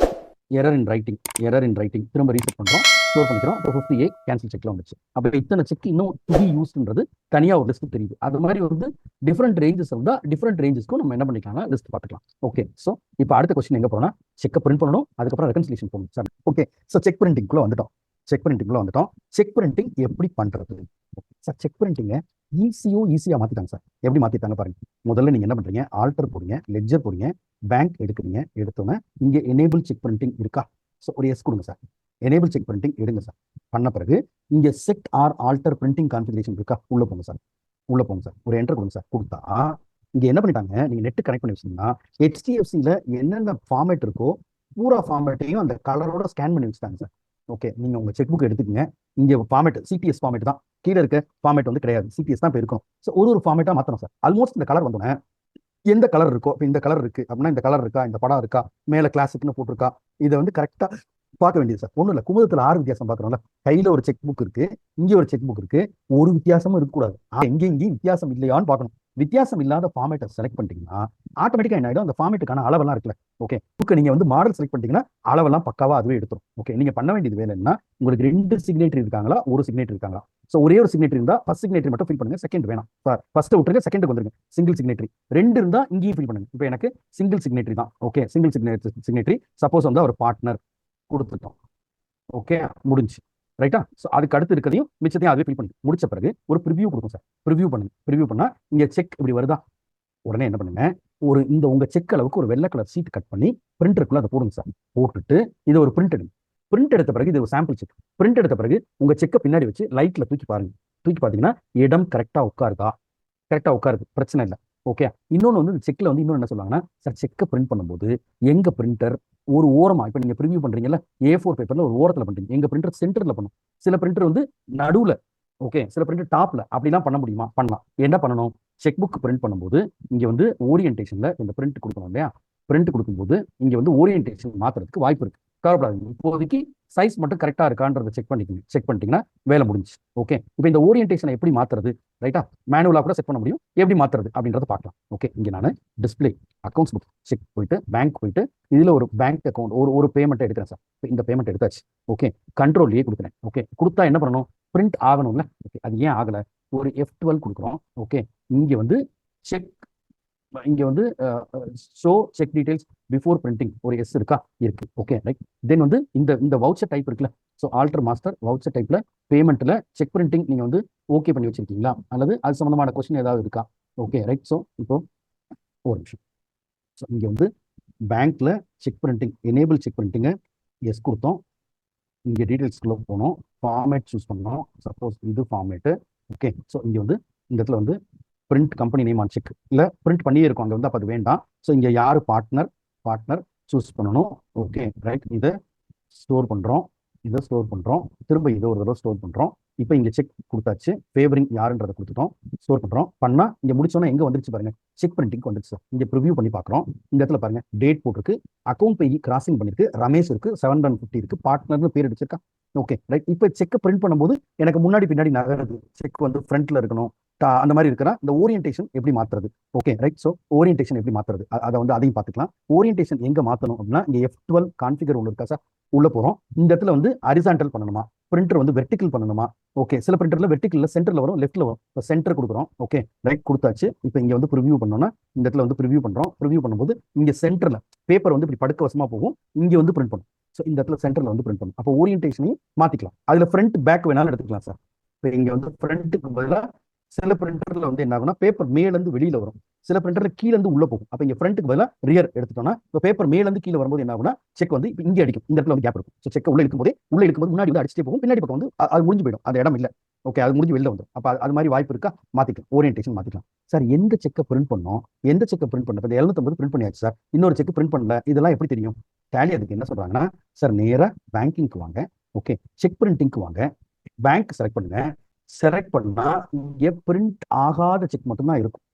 error in writing திரும்ப ரீசெட் பண்றோம், ஸ்டோர் பண்ணிக்கிறோம். இப்போ 50A கேன்சல் செக்ல வந்துச்சு. அப்போ இத்தனை செக் இன்னும் டு பி யூஸ்ன்றது தனியா ஒரு லிஸ்ட் தெரியுது. அது மாதிரி வந்து டிஃப்ரெண்ட் ரேஞ்சஸ் இருந்தா டிஃப்ரெண்ட் ரேஞ்சஸ்க்கும் நம்ம என்ன பண்ணிக்கலாம், லிஸ்ட் பார்த்துக்கலாம். ஓகே, ஸோ இப்போ அடுத்த கொஸ்டின் எங்க போறோம்னா, செக்கை பிரிண்ட் பண்ணணும், அதுக்கப்புறம் ரெகன்சிலேஷன் போகணும் சார். ஓகே, ஸோ செக் பிரிண்டிங்குள்ள வந்துட்டோம். செக் பிரிண்டிங் எப்படி பண்றது சார்? செக் பிரிண்டிங்க ஈஸியா மாத்திட்டாங்க சார். எப்படி மாத்திட்டாங்க பாருங்க. முதல்ல நீங்க என்ன பண்றீங்க, ஆல்டர் போறீங்க, லெட்ஜர் போறீங்க, பேங்க் எடுக்கிறீங்க. எடுத்தோன்னே இங்க எனேபிள் செக் பிரிண்டிங் இருக்கா? ஸோ ஒரு எஸ் கொடுங்க சார். எனேபிள் செக் பிரிண்டிங் எடுங்க சார். பண்ண பிறகு இங்க set or alter printing configuration இருக்கா? உள்ள போங்க சார். ஒரு என்டர் கொடுங்க சார். கொடுத்தா இங்க என்ன பண்ணிட்டாங்க, நீங்க நெட் கனெக்ட் பண்ணி வச்சீங்கன்னா HDFCல என்னென்ன ஃபார்மேட் இருக்கோ பூரா ஃபார்மேட்டையும் அந்த கலரோட ஸ்கேன் பண்ணி வச்சுட்டாங்க சார். ஓகே, நீங்க உங்க செக் புக் எடுத்துக்கங்க. இங்க ஃபார்மேட் சிபிஎஸ் ஃபார்மேட் தான், கீழே இருக்க ஃபார்மேட் வந்து கிடையாது, சிபிஎஸ் தான் இப்போ இருக்கணும். ஸோ ஒரு ஃபார்மேட்டா மாத்தணும் சார். ஆல்மோஸ்ட் இந்த கலர் வந்தோன்னே எந்த கலர் இருக்கோ, இப்போ இந்த கலர் இருக்கு அப்படின்னா இந்த கலர் இருக்கா, இந்த படம் இருக்கா, மேல கிளாசிக்னு போட்டிருக்கா, இதை வந்து கரெக்டா பார்க்க வேண்டியது சார். ஒன்றும் இல்லை, குமுதத்தில் 6 வித்தியாசம் பார்க்குறோம்ல. கையில ஒரு செக் புக் இருக்கு, இங்கே ஒரு செக் புக் இருக்கு, ஒரு வித்தியாசமும் இருக்கக்கூடாது. எங்கேயும் வித்தியாசம் இல்லையான்னு பார்க்கணும். வித்தியாசம் இல்லாத ஃபார்மேட்டை செலக்ட் பண்ணிட்டீங்கன்னா ஆட்டோமேட்டிக்கா என்ன ஆயிடும், அந்த ஃபார்மேட்டுக்கான அளவெல்லாம் இருக்குல்ல. ஓகே, புக்கு நீங்க வந்து மாடல் செலக்ட் பண்ணிட்டீங்கன்னா அளவெல்லாம் பக்காவா அதுவே எடுத்துரும். ஓகே, நீங்க பண்ண வேண்டியது வேலை என்ன, உங்களுக்கு 2 சிக்னேட்டரி இருக்காங்களா, ஒரு சிக்னேட்டரி இருக்காங்களா? ஸோ ஒரே ஒரு சிக்னேட்டரி இருந்தா ஃபர்ஸ்ட் சிக்னேட்டரி மட்டும் ஃபில் பண்ணுங்க, செகண்ட் வேணாம் சார். ஃபர்ஸ்ட் விட்டுருங்க, செகண்டுக்கு வந்துருங்க. சிங்கிள் சிக்னேட்டரி 2 இருந்தா இங்கேயும் ஃபில் பண்ணுங்க. இப்போ எனக்கு சிங்கிள் சிக்னேட்டரி தான். ஓகே, சிங்கிள் சிக்னேட்டரி சப்போஸ் வந்து அவர் பார்ட்னர் கொடுத்துட்டோம். ஓகே, முடிஞ்சு. ரைட்டா? ஸோ அதுக்கு அடுத்து இருக்கிறதையும் மிச்சத்தையும் அதுவே ஃபில் பண்ணி முடிச்ச பிறகு ஒரு ப்ரிவியூ கொடுக்கும் சார். ப்ரிவியூ பண்ணா இங்க செக் இப்படி வருதா? உடனே என்ன பண்ணுங்க, இந்த உங்க செக் அளவுக்கு ஒரு வெள்ளை கலர் சீட் கட் பண்ணி பிரிண்டருக்குள்ள அதை போடுங்க சார். போட்டுட்டு இதை ஒரு பிரிண்ட் எடுங்க. பிரிண்ட் எடுத்த பிறகு இது ஒரு சாம்பிள் செக். பிரிண்ட் எடுத்த பிறகு உங்க செக்கை பின்னாடி வச்சு லைட்ல தூக்கி பாருங்க. தூக்கி பார்த்தீங்கன்னா இடம் கரெக்டா உட்காருது, பிரச்சனை இல்லை. ஓகே, இன்னொன்று வந்து செக்ல வந்து இன்னொன்று என்ன சொல்லுவாங்கன்னா சார், செக்கை பிரிண்ட் பண்ணும்போது எங்க பிரிண்டர் ஒரு ஓரமா, இப்போ நீங்க ப்ரிவியூ பண்றீங்கல்ல, A4 பேப்பர்ல ஒரு ஓரத்துல பண்றீங்க, எங்க பிரிண்டர் சென்டர்ல பண்ணும். சில பிரிண்டர் வந்து நடுவுல, ஓகே, சில பிரிண்டர் டாப்ல. அப்படிலாம் பண்ண முடியுமா? பண்ணலாம். என்ன பண்ணணும், செக் புக் பிரிண்ட் பண்ணும்போது இங்க வந்து ஓரியன்டேஷன்ல இந்த பிரிண்ட் கொடுக்கணும் இல்லையா? பிரிண்ட் கொடுக்கும்போது இங்க வந்து ஓரியன்டேஷன் மாத்துறதுக்கு வாய்ப்பு இருக்கு. கவலைப்படாதீங்க, இப்போதைக்கு சைஸ் மட்டும் கரெக்டா இருக்கான்றதை செக் பண்ணிட்டீங்கன்னா வேலை முடிஞ்சு. ஓகே, இப்போ இந்த ஓரியன்டேஷனை எப்படி மாத்துறது? ரைட்டா? மேனுவலா கூட செட் பண்ண முடியும், எப்படி மாத்துறது அப்படின்றத பார்க்கலாம். ஓகே, இங்க நான் டிஸ்பிளே அக்கௌண்ட்ஸ் புக் செக் போயிட்டு பேங்க் போயிட்டு இதுல ஒரு பேங்க் அக்கௌண்ட் ஒரு பேமெண்ட் எடுக்கிறேன் சார். இந்த பேமெண்ட் எடுத்தாச்சு. ஓகே, கண்ட்ரோல்லையே கொடுக்குறேன். ஓகே, கொடுத்தா என்ன பண்ணணும், பிரிண்ட் ஆகணும்ல. ஓகே, அது ஏன் ஆகல? ஒரு F12 கொடுக்குறோம். ஓகே, இங்க வந்து செக், இங்க வந்து show cheque details before printing ஒரு எஸ் இருக்கா? இருக்கு. Okay, right. தென் வந்து இந்த வவுச்சர் டைப் இருக்குல்ல, ஸோ ஆல்டர் மாஸ்டர் வவுச்சர் டைப்ல பேமெண்ட்ல செக் பிரிண்டிங் நீங்க வந்து ஓகே பண்ணி வச்சிருக்கீங்களா, அல்லது அது சம்பந்தமான கொஸ்டின் ஏதாவது இருக்கா? Okay, right. ஸோ இப்போ ஒரு நிமிஷம். ஸோ இங்க வந்து பேங்க்ல செக் பிரிண்டிங், எனேபிள் செக் பிரிண்டிங்க எஸ் கொடுத்தோம். இங்க டீடைல்ஸ்க்குள்ள போனோம், ஃபார்மேட் சூஸ் பண்ணோம். சப்போஸ் இது ஃபார்மேட்டு. ஓகே, ஸோ இங்க வந்து இந்த இடத்துல வந்து print company name on cheque இல்லை பிரிண்ட் பண்ணியே இருக்கும், அங்கே வந்து அப்போ அது வேண்டாம். ஸோ இங்கே யார் பார்ட்னர் சூஸ் பண்ணணும். Okay, right. இதை ஸ்டோர் பண்ணுறோம், திரும்ப இதை ஒரு தடவை ஸ்டோர் பண்ணுறோம். இப்போ இங்கே செக் கொடுத்தாச்சு, ஃபேவரிங் யாருன்றதை கொடுத்துட்டோம், ஸ்டோர் பண்ணுறோம். பண்ணால் இங்கே முடிச்சோன்னா எங்கே வந்துருச்சு பாருங்க, செக் பிரிண்டிங் வந்துருச்சு. இங்கே ப்ரிவியூ பண்ணி பார்க்குறோம். இந்த இடத்துல பாருங்க, டேட் போட்டிருக்கு, அக்கௌண்ட் பேஜ் கிராசிங் பண்ணிருக்கு, ரமேஷ் இருக்கு, 750 இருக்கு, பார்ட்னர்னு பேர் அடிச்சிருக்கா. Okay, right. இப்போ செக்கை பிரிண்ட் பண்ணும்போது எனக்கு முன்னாடி பின்னாடி நகருது, செக் வந்து ஃப்ரண்ட்ல இருக்கணும், அந்த மாதிரி இருக்கிற இந்த ஓரியன்டேஷன் எப்படி மாத்துறது? Okay, right. ஸோ ஓரியன்டேஷன் எப்படி மாத்துறது, அதை வந்து அதையும் பார்த்துக்கலாம். ஓரியன்டேஷன் எங்க மாத்தணும் அப்படின்னா, இங்க F12 கான்ஃபிகர் ஒன்று இருக்கா சார், உள்ள போறோம். இந்த இடத்துல வந்து ஹரிசான்டல் பண்ணணுமா, பிரிண்டர் வந்து வெர்டிக்கல் பண்ணணுமா? ஓகே, சில பிரிண்டர்ல வெர்டிக்கல்ல சென்டர்ல வரும், லெஃப்ட்ல வரும். இப்போ சென்டர் கொடுக்குறோம். ஓகே, ரைட், கொடுத்தாச்சு. இப்போ இங்க வந்து ப்ரிவியூ பண்ணோம்னா இந்த இடத்துல வந்து ப்ரிவியூ பண்றோம். ப்ரிவியூ பண்ணும்போது இங்க சென்டர்ல பேப்பர் வந்து இப்படி படுக்க வசமா போகும், இங்க வந்து பிரிண்ட் பண்ணும். ஸோ இந்த இடத்துல சென்டர்ல வந்து பிரிண்ட் பண்ணும். அப்போ ஓரியன்டேஷனையும் மாத்திக்கலாம். அதுல ஃப்ரண்ட் பேக் வேணாலும் எடுத்துக்கலாம் சார். இப்போ இங்க வந்து ஃப்ரண்ட்டுக்கு பதிலாக சில பிரிண்டர்ல வந்து என்ன ஆகும்னா பேப்பர் மேல இருந்து வெளியில வரும், சில பிரிண்டர்ல கீழ இருந்து உள்ள போகும். அப்ப இங்க ஃப்ரண்ட்டுக்கு பதிலா ரியர் எடுத்துட்டோம்னா இப்போ பேப்பர் மேல இருந்து கீழ வரும்போது என்ன ஆகும்னா செக் வந்து இங்க அடிக்கும், இந்த இடத்துல வந்து கேப் இருக்கும். ஸோ செக் உள்ள இழுக்கும்போது முன்னாடி வந்து அடிச்சுட்டே போகும், பின்னாடி பக்கம் வந்து அது முடிஞ்சு போயிடும், அந்த இடம் இல்ல. ஓகே, அது முடிஞ்சு வெளில வந்துடும். அப்ப அது மாதிரி வாய்ப்பு இருக்கா, மாத்திக்கலாம், ஓரியன்டேஷன் மாத்திக்கலாம். சார் எந்த செக்கை பிரிண்ட் பண்ணோம், எந்த செக்கை பிரிண்ட் பண்ண, இப்போ 750 பிரிண்ட் பண்ணியாச்சு சார், இன்னொரு செக் பிரிண்ட் பண்ணல, இதெல்லாம் எப்படி தெரியும்? டேலி அதுக்கு என்ன சொல்றாங்கன்னா, சார் நேரா பேங்கிங்க்கு வாங்க. ஓகே, செக் பிரிண்டிங்க்கு வாங்க, பேங்க் செலக்ட் பண்ணுங்க, செலக்ட் பண்ணா இங்கே பிரிண்ட் ஆகாத செக் மட்டும் தான் இருக்கும்.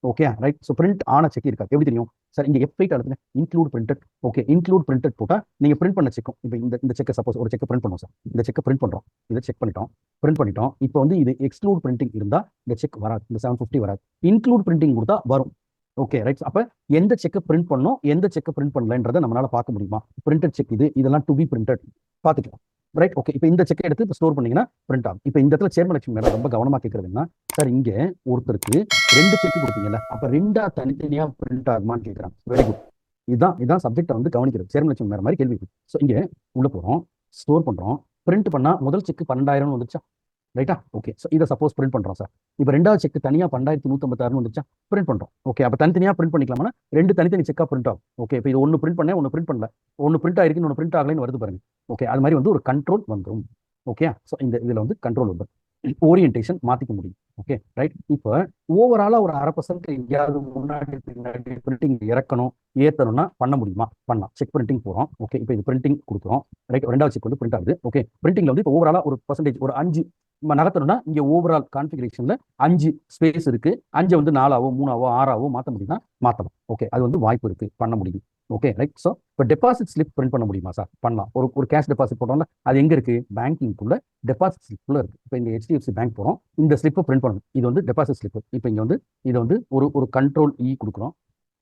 Okay right. ஸோ பிரிண்ட் ஆன செக் இருக்காது. எப்படி தெரியும் சார்? இங்கே F8 அழுத்துங்க, include printed. Okay, include printed போட்டால் நீங்கள் பிரிண்ட் பண்ண செக்கும், இப்போ இந்த செக்கை சப்போஸ் ஒரு செக்கை பிரிண்ட் பண்ணுவோம் சார், இந்த செக்கை பிரிண்ட் பண்ணுறோம், இதை செக் பண்ணிட்டோம், பிரிண்ட் பண்ணிட்டோம். இப்போ வந்து இது எக்ஸ்க்ளூட் பிரிண்டிங் இருந்தால் இந்த செக் வராது, இந்த 750 வராது. இன்க்ளூட் பிரிண்டிங் கொடுத்தா வரும். Okay right. அப்போ எந்த செக்கை பிரிண்ட் பண்ணணும், எந்த செக்கை பிரிண்ட் பண்ணலன்றதை நம்மளால பார்க்க முடியுமா? பிரிண்டட் செக் இது, இதெல்லாம் டு பி பிரிண்டட் பார்த்துக்கலாம். ரைட். ஓகே, இப்போ இந்த செக்கை எடுத்து இப்போ ஸ்டோர் பண்ணீங்கன்னா பிரிண்ட் ஆகும். இப்போ இந்த இடத்துல சேர்மன் லட்சுமி மேடம் ரொம்ப கவனமாக கேட்கறதுன்னா, சார் இங்கே ஒருத்தருக்கு 2 செக் கொடுத்தீங்கல்ல, அப்போ 2 தனித்தனியாக பிரிண்ட் ஆகுமான்னு கேட்குறாங்க. Very good. இதுதான் சப்ஜெக்டை வந்து கவனிக்கிறது. சேர்மன் லட்சுமி மேடம் மாதிரி கேள்வி. ஸோ இங்கே உள்ள போகிறோம், ஸ்டோர் பண்ணுறோம், பிரிண்ட் பண்ணால் முதல் செக் 12,000 வந்துச்சா? ரைட்டா? ஓகே. ஸோ இதை சப்போஸ் பிரிண்ட் பண்ணுறோம் சார். இப்போ 2வது செக் தனியாக 12,156 வந்துச்சா? பிரிண்ட் பண்ணுறோம். ஓகே, அப்போ தனித்தனியாக பிரிண்ட் பண்ணிக்கலாமா? 2 தனித்தனி செக்காக பிரிண்ட் ஆகும். ஓகே, இப்போ இது ஒன்று பிரிண்ட் பண்ணேன், ஒன்று பிரிண்ட் பண்ணல, ஒன்று பிரிண்ட் ஆகிருக்கு, ஒன்று பிரிண்ட் ஆகலைன்னு வருது பாருங்க. ஓகே, அது மாதிரி வந்து ஒரு கண்ட்ரோல் வந்துடும். ஓகே, ஸோ இதில் வந்து கண்ட்ரோல் வந்துடும், ஓரியன்டேஷன் மாற்றிக்க முடியும். Okay right. இப்போ ஓவராலாக ஒரு 1/2% எங்கேயாவது முன்னாடி பின்னாடி பிரிண்டிங் இறக்கணும் ஏற்றணும்னா பண்ண முடியுமா? பண்ணலாம். செக் பிரிண்டிங் போகிறோம். ஓகே, இப்போ இது பிரிண்டிங் கொடுக்குறோம். ரைட். 2வது செக் வந்து பிரிண்ட் ஆகுது. ஓகே, பிரிண்டிங்ல வந்து இப்போ ஓவராலாக ஒரு பர்சன்டேஜ் ஒரு 5 நகர்த்தணும்னா இங்கே ஓவரால் கான்ஃபிகரேஷனில் 5 ஸ்பேஸ் இருக்கு. 5 வந்து 4ஆவோ 3ஆவோ 6ஆவோ மாற்ற முடியும்னா மாற்றலாம். ஓகே, அது வந்து வாய்ப்பு இருக்கு, பண்ண முடியும். Okay right. ஸோ இப்போ டெபாசிட் ஸ்லிப் பிரிண்ட் பண்ண முடியுமா சார்? பண்ணலாம். ஒரு கேஷ் டெபாசிட் போட்டோம்ல, அது எங்கே இருக்கு? பேங்கிங்குள்ள டெபாசிட் ஸ்லிப்ல இருக்கு. இப்போ இந்த HDFC பேங்க் போகிறோம், இந்த ஸ்லிப்பை பிரிண்ட் பண்ணணும். இது வந்து டெபாசிட் ஸ்லிப். இப்போ இங்கே வந்து இதை வந்து ஒரு கண்ட்ரோல் கொடுக்குறோம்.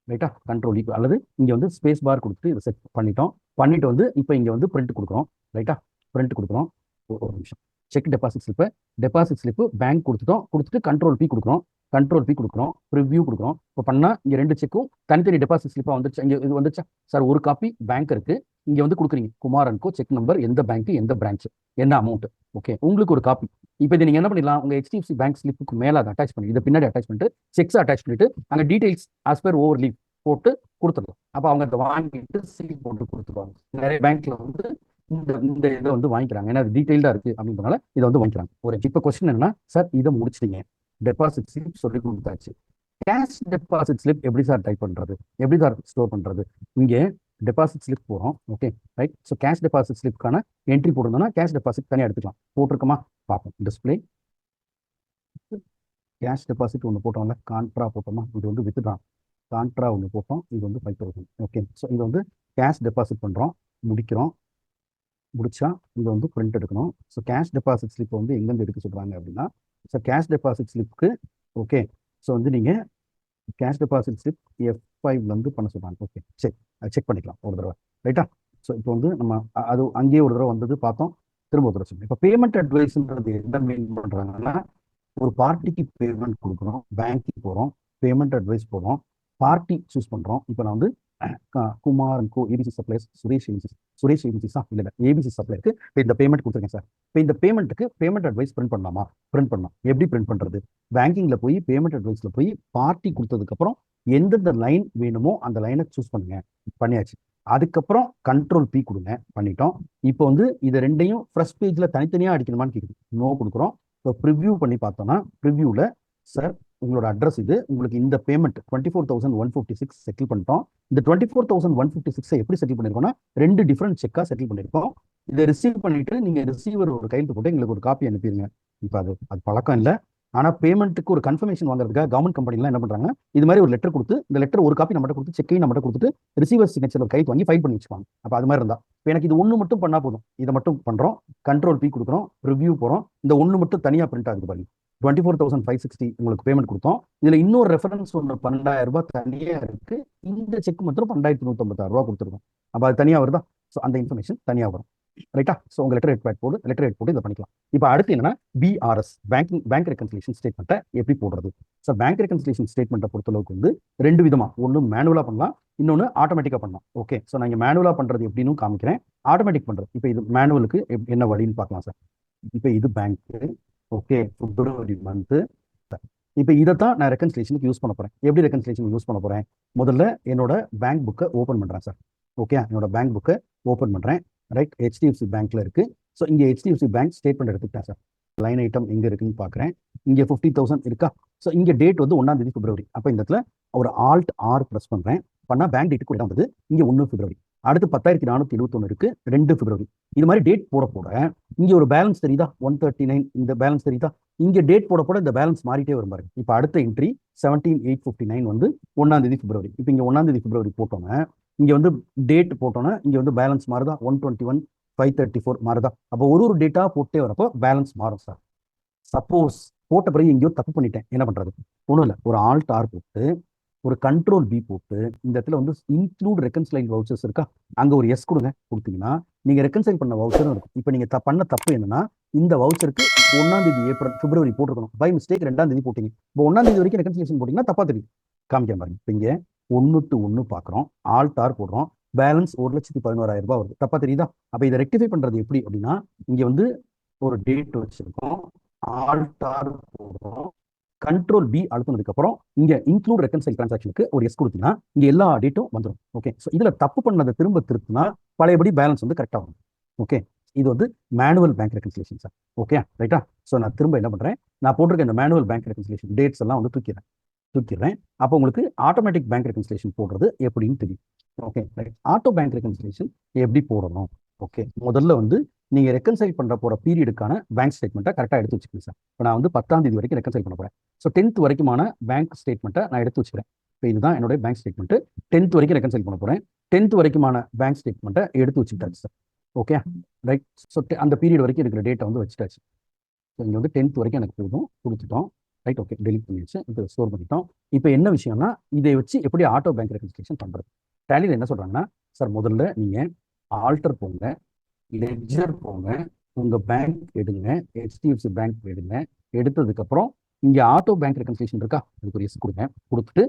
ரைட்டா? கண்ட்ரோல் அல்லது இங்கே வந்து ஸ்பேஸ் பார் கொடுத்துட்டு இதை செட் பண்ணிட்டு வந்து இப்போ இங்கே வந்து பிரிண்ட் கொடுக்குறோம். ரைட்டா? பிரிண்ட் கொடுக்குறோம். ஒரு நிமிஷம். செக் டெபாசிட் ஸ்லிப்பு பேங்க் கொடுத்துட்டு கண்ட்ரோல் P கொடுக்குறோம், ப்ரிவ்யூ கொடுக்குறோம். இப்போ பண்ணால் இங்கே 2 செக்கும் தனித்தனி டெபாசிட் ஸ்லிப்பாக வந்துருச்சு. இங்கே இது வந்துச்சா சார்? ஒரு காப்பி பேங்க் இருக்கு, இங்கே வந்து கொடுக்குறீங்க குமாரன்கோ, செக் நம்பர், எந்த பேங்க், எந்த பிரான்ச், என்ன அமௌண்ட். ஓகே, உங்களுக்கு ஒரு காப்பி. இப்போ இதை நீங்கள் என்ன பண்ணிடலாம்? உங்கள் HDFC பேங்க் ஸ்லிப்புக்கு மேலே அதை அட்டாச் பண்ணி, இதை பின்னாடி அட்டாச் பண்ணிட்டு செக்ஸ் அட்டாச் பண்ணிட்டு அங்கே details as per over leave போட்டு கொடுத்துடலாம். அப்போ அவங்க அதை வாங்கிட்டு சீல் போட்டு கொடுத்துருவாங்க. நிறைய பேங்க்ல வந்து இந்த இதை வந்து வாங்கிக்கிறாங்க, ஏன்னா அது டீடைல்டாக இருக்கு அப்படின்றனால இதை வந்து வாங்கிக்கிறாங்க. ஒரு இப்போ கொஸ்டின் என்னன்னா, சார் இதை முடிச்சிட்டீங்க, டெபாசிட் ஸ்லிப் சொல்லி கொடுத்தாச்சு, கேஷ் டெபாசிட் ஸ்லிப் எப்படி சார் டைப் பண்ணுறது, எப்படி சார் ஸ்டோர் பண்ணுறது? இங்கே டெபாசிட் ஸ்லிப் போகிறோம். Okay right. So cash deposit ஸ்லிப்க்கான என்ட்ரி போட்டிருந்தோம்னா கேஷ் டெபாசிட் தனியாக எடுத்துக்கலாம். போட்டிருக்கோமா? பார்ப்போம். டிஸ்பிளே கேஷ் டெபாசிட் ஒன்று போட்டோம்ல, கான்ட்ரா போட்டோமா? இது வந்து வித்ட்ரான் கான்ட்ரா ஒன்று போட்டோம், இது வந்து 5,000. ஓகே, ஸோ இது வந்து கேஷ் டெபாசிட் பண்ணுறோம், முடிச்சா இதை வந்து பிரிண்ட் எடுக்கணும். ஸோ கேஷ் டெபாசிட் ஸ்லிப் வந்து எங்கேருந்து எடுக்க சொல்கிறாங்க அப்படின்னா, ஸோ கேஷ் டெபாசிட் ஸ்லிப்புக்கு ஓகே, ஸோ வந்து நீங்கள் கேஷ் டெபாசிட் ஸ்லிப் F5லேருந்து பண்ண சொல்கிறாங்க. ஓகே சரி, அது செக் பண்ணிக்கலாம் ஒரு தடவை. ரைட்டா? ஸோ இப்போ வந்து நம்ம அது அங்கேயே ஒரு தடவை வந்தது பார்த்தோம், திரும்ப ஒரு தடவை சொல்லுங்கள். இப்போ பேமெண்ட் அட்வைஸ்ன்றது என்ன மீன் பண்ணுறாங்கன்னா, ஒரு பார்ட்டிக்கு பேமெண்ட் கொடுக்குறோம், பேங்க்கு போகிறோம், பேமெண்ட் அட்வைஸ் போகிறோம், பார்ட்டி சூஸ் பண்ணுறோம். இப்போ நான் வந்து குமாரன்கோ, ஏபிசி சப்ளைஸ், சுரேஷ் ஏபிசிஸா இல்லை ஏபிசி சப்ளைக்கு இந்த பேமெண்ட் கொடுத்துருக்கேன் சார். இப்போ இந்த பேமெண்ட்டுக்கு பேமெண்ட் அட்வைஸ் பிரிண்ட் பண்ணலாமா? பிரிண்ட் பண்ணலாம். எப்படி பிரிண்ட் பண்ணுறது? பேங்கிங்கில் போய் பேமெண்ட் அட்வைஸில் போய் பார்ட்டி கொடுத்ததுக்கப்புறம் எந்தெந்த லைன் வேணுமோ அந்த லைனை சூஸ் பண்ணுங்க. பண்ணியாச்சு. அதுக்கப்புறம் கண்ட்ரோல் P கொடுங்க. பண்ணிட்டோம். இப்போ வந்து இதை ரெண்டையும் ஃபர்ஸ்ட் பேஜில் தனித்தனியாக அடிக்கணுமான்னு கேட்குது. நோ கொடுக்குறோம். இப்போ ப்ரிவ்யூ பண்ணி பார்த்தோம்னா, ப்ரிவ்யூவில் சார் உங்களோட அட்ரஸ் இது, உங்களுக்கு இந்த பேமெண்ட் 24,156 செட்டில் பண்ணிட்டோம். இந்த 24,156 எப்படி செட்டில் பண்ணியிருக்கோம்னா 2 டிஃப்ரெண்ட் செக்காக செட்டில் பண்ணியிருக்கோம். இதை ரிசீவ் பண்ணிட்டு நீங்கள் ரிசீவர் ஒரு கையெழுத்து போட்டு எங்களுக்கு ஒரு காப்பி அனுப்பிடுங்க. இப்போ அது பழக்கம் இல்லை, ஆனால் பேமெண்ட்டுக்கு ஒரு கன்ஃபர்மேஷன் வாங்குறதுக்காக கவர்மெண்ட் கம்பெனிலாம் என்ன பண்ணுறாங்க, இது மாதிரி ஒரு லெட்டர் கொடுத்து, இந்த லெட்டர் ஒரு காப்பி நம்மகிட்ட கொடுத்து, செக்கையும் நம்மகிட்ட கொடுத்துட்டு ரிசீவர் சிக்னேச்சர் ஒரு கைத்து வாங்கி ஃபைல் பண்ணி வச்சுப்பாங்க. அப்போ அது மாதிரி இருந்தால் இப்போ எனக்கு இது ஒன்று மட்டும் பண்ணால் போதும். இதை மட்டும் பண்ணுறோம், கண்ட்ரோல் P கொடுக்குறோம், ரிவ்யூ போகிறோம். இந்த ஒன்று மட்டும் தனியாக பிரிண்ட் ஆகுது பாருங்க. 24,560 உங்களுக்கு பேமெண்ட் கொடுத்தோம். இதுல இன்னொரு ரெஃபரன்ஸ் ஒன்று 12,000 ரூபாய் தனியா இருக்கு. இந்த செக் மட்டும் 12,156 ரூபாய் கொடுத்துருக்கோம். அப்போ அது தனியாக வருதா? ஸோ அந்த இன்ஃபர்மேஷன் தனியாக வரும். ரைட்டா? ஸோ உங்க லெட்டர் ஹெட் போட்டு இதை பண்ணிக்கலாம். இப்போ அடுத்து என்னன்னா, BRS பேங்க் ரெகன்சிலேஷன் ஸ்டேட்மெண்ட்டை எப்படி போடுறது? ஸோ பேங்க் ரெகன்சிலேஷன் ஸ்டேட்மெண்ட்டை பொறுத்தளவுக்கு வந்து 2 விதமா, ஒன்று மேனுவலாக பண்ணலாம், இன்னொன்று ஆட்டோமேட்டிக்காக பண்ணலாம். ஓகே, ஸோ நான் இங்கே மேனுவலாக பண்ணுறது எப்படின்னு காமிக்கிறேன், ஆட்டோமேட்டிக் பண்ணுறது. இப்போ இது மேனுவலுக்கு என்ன வழின்னு பார்க்கலாம் சார். இப்போ இது பேங்க்கு. ஓகே, பிப்ரவரி மந்த்து. இப்போ இதைத்தான் நான் ரெகன்சிலேஷனுக்கு யூஸ் பண்ண போகிறேன். எப்படி ரெகன்சிலேஷன் யூஸ் பண்ண போகிறேன்? முதல்ல என்னோட பேங்க் புக்கை ஓப்பன் பண்ணுறேன் சார். ஓகே, என்னோட பேங்க் புக்கை ஓப்பன் பண்ணுறேன். ரைட், HDFC பேங்க்கில் இருக்குது. ஸோ இங்கே HDFC பேங்க் ஸ்டேட்மெண்ட் எடுத்துக்கிட்டேன் சார். லைன் ஐட்டம் எங்கே இருக்குன்னு பார்க்குறேன். இங்கே 50,000 இருக்கா? ஸோ இங்கே டேட் வந்து 1 பிப்ரவரி. அப்போ இந்த இடத்துல ஒரு Alt R ப்ரெஸ் பண்ணுறேன். பண்ணால் பேங்க் டேட்டு கூட வந்தது. இங்கே 1 பிப்ரவரி. அடுத்து 10,471 இருக்கு 2 பிப்ரவரி. இது மாதிரி டேட் போட போட இங்க ஒரு பேலன்ஸ் தெரியுதா 139, இந்த பேலன்ஸ் தெரியுதா, இங்க டேட் போட போட இந்த பேலன்ஸ் மாறிட்டே வரும் பாருங்க. இப்போ அடுத்த என்ட்ரி 17,859 வந்து 1ஆம் தேதி பிப்ரவரி. இப்போ இங்க 1ஆம் தேதி பிப்ரவரி போட்டோம்னா இங்க வந்து டேட் போட்டோம்னா இங்க வந்து பேலன்ஸ் மாறுதா 121 534 மாறுதா. அப்போ ஒரு டேட்டா போட்டே வரப்போ பேலன்ஸ் மாறும் சார். சப்போஸ் போட்ட பிறகு எங்கேயோ தப்பு பண்ணிட்டேன், என்ன பண்றது? ஒன்றும் இல்லை, ஒரு ஆல்ட் ஆர் போட்டு ஒரு கண்ட்ரோல் பி போட்டு இந்த இடத்துல வந்து இன்க்ளூட் ரெக்கன்சைல் வவுச்சர்ஸ் இருக்கா, அங்க ஒரு எஸ் கொடுங்க. கொடுத்தீங்கன்னா நீங்க ரெக்கன்சைல் பண்ண வவுச்சரும் இருக்கும். இப்போ நீங்க பண்ண தப்பு என்னன்னா, இந்த வவுச்சருக்கு 1ஆம் தேதி பிப்ரவரி போட்டிருக்கணும், பை மிஸ்டேக் 2ஆம் தேதி போட்டீங்க. இப்போ 1ஆம் தேதி வரைக்கும் ரெக்கன்சிலேஷன் போட்டீங்கன்னா தப்பா தெரியும். காமிக்க பாருங்க. இப்போ இங்க 1:1 பாக்குறோம், ஆல்ட் ஆர் போடுறோம், பேலன்ஸ் 1,11,000 ரூபாய் வருது. தப்பா தெரியுதா? அப்ப இதை ரெக்டிஃபை பண்றது எப்படி அப்படின்னா, இங்க வந்து ஒரு டேட் வச்சிருக்கோம், ஆல்ட் ஆர் போடுறோம், கண்ட்ரோல் பி அழுத்தினதுக்கு அப்புறம் இங்க இன்க்ளூட் ரெக்கன்சைல் டிரான்சாக்ஷனுக்கு ஒரு எஸ் கொடுத்தீங்கன்னா இங்க எல்லா டேட்டும் வந்துடும். ஓகே, ஸோ இதுல தப்பு பண்ணதை திரும்ப திருத்தினா பழையபடி பேலன்ஸ் வந்து கரெக்டாக வரும். ஓகே, இது வந்து manual bank reconciliation sir. Okay ரைட்டா? ஸோ நான் திரும்ப என்ன பண்றேன், நான் போட்டிருக்க இந்த மேனுவல் பேங்க் ரெக்கன்சிலேஷன் டேட்ஸ் எல்லாம் வந்து தூக்கிடுறேன். அப்போ உங்களுக்கு ஆட்டோமேட்டிக் பேங்க் ரெக்கன்சிலேஷன் போடுறது எப்படின்னு தெரியும். Okay right. Auto bank reconciliation எப்படி போடணும்? ஓகே, முதல்ல வந்து நீங்க ரெக்கன்சைல் பண்ற போற பீரியடுக்கான பேங்க் ஸ்டேட்மெண்ட்டை கரெக்டாக எடுத்து வச்சுக்கணும் சார். இப்போ நான் வந்து 10ஆம் தேதி வரைக்கும் ரெக்கன்சைல் பண்ண போறேன். ஸோ 10th வரைக்குமான பேங்க் ஸ்டேட்மெண்ட்டை நான் எடுத்து வச்சுக்கிறேன். இப்போ இதுதான் என்னோட பேங்க் ஸ்டேட்மெண்ட். 10th வரைக்கும் ரெக்கன்சைல் பண்ண போறேன். 10th வரைக்குமான பேங்க் ஸ்டேட்மெண்ட்டை எடுத்து வச்சுக்கிட்டாச்சு சார். Okay right. ஸோ அந்த பீரியட் வரைக்கும் இருக்கிற டேட்டை வந்து வச்சுட்டாச்சு. ஸோ இங்கே வந்து 10th வரைக்கும் எனக்கு போதும், கொடுத்துட்டோம். ரைட், ஓகே, டெலிட் பண்ணிடுச்சு. இப்போ ஸ்டோர் பண்ணிட்டோம். இப்போ என்ன விஷயம்னா, இதை வச்சு எப்படி ஆட்டோ பேங்க் ரெக்கன்சிலேஷன் பண்றது? டேலியில் என்ன சொல்றாங்கன்னா, சார் முதல்ல நீங்க ஆல்டர் போங்க, லெட்ஜர் போங்க, உங்க பேங்க் எடுங்க, HDFC பேங்க் எடுங்க. எடுத்ததுக்கு அப்புறம் இங்க ஆட்டோ பேங்க் ரெக்கன்சிலேஷன் இருக்கா, அதுக்கு ஒரு எஸ் கொடுங்க. கொடுத்துட்டு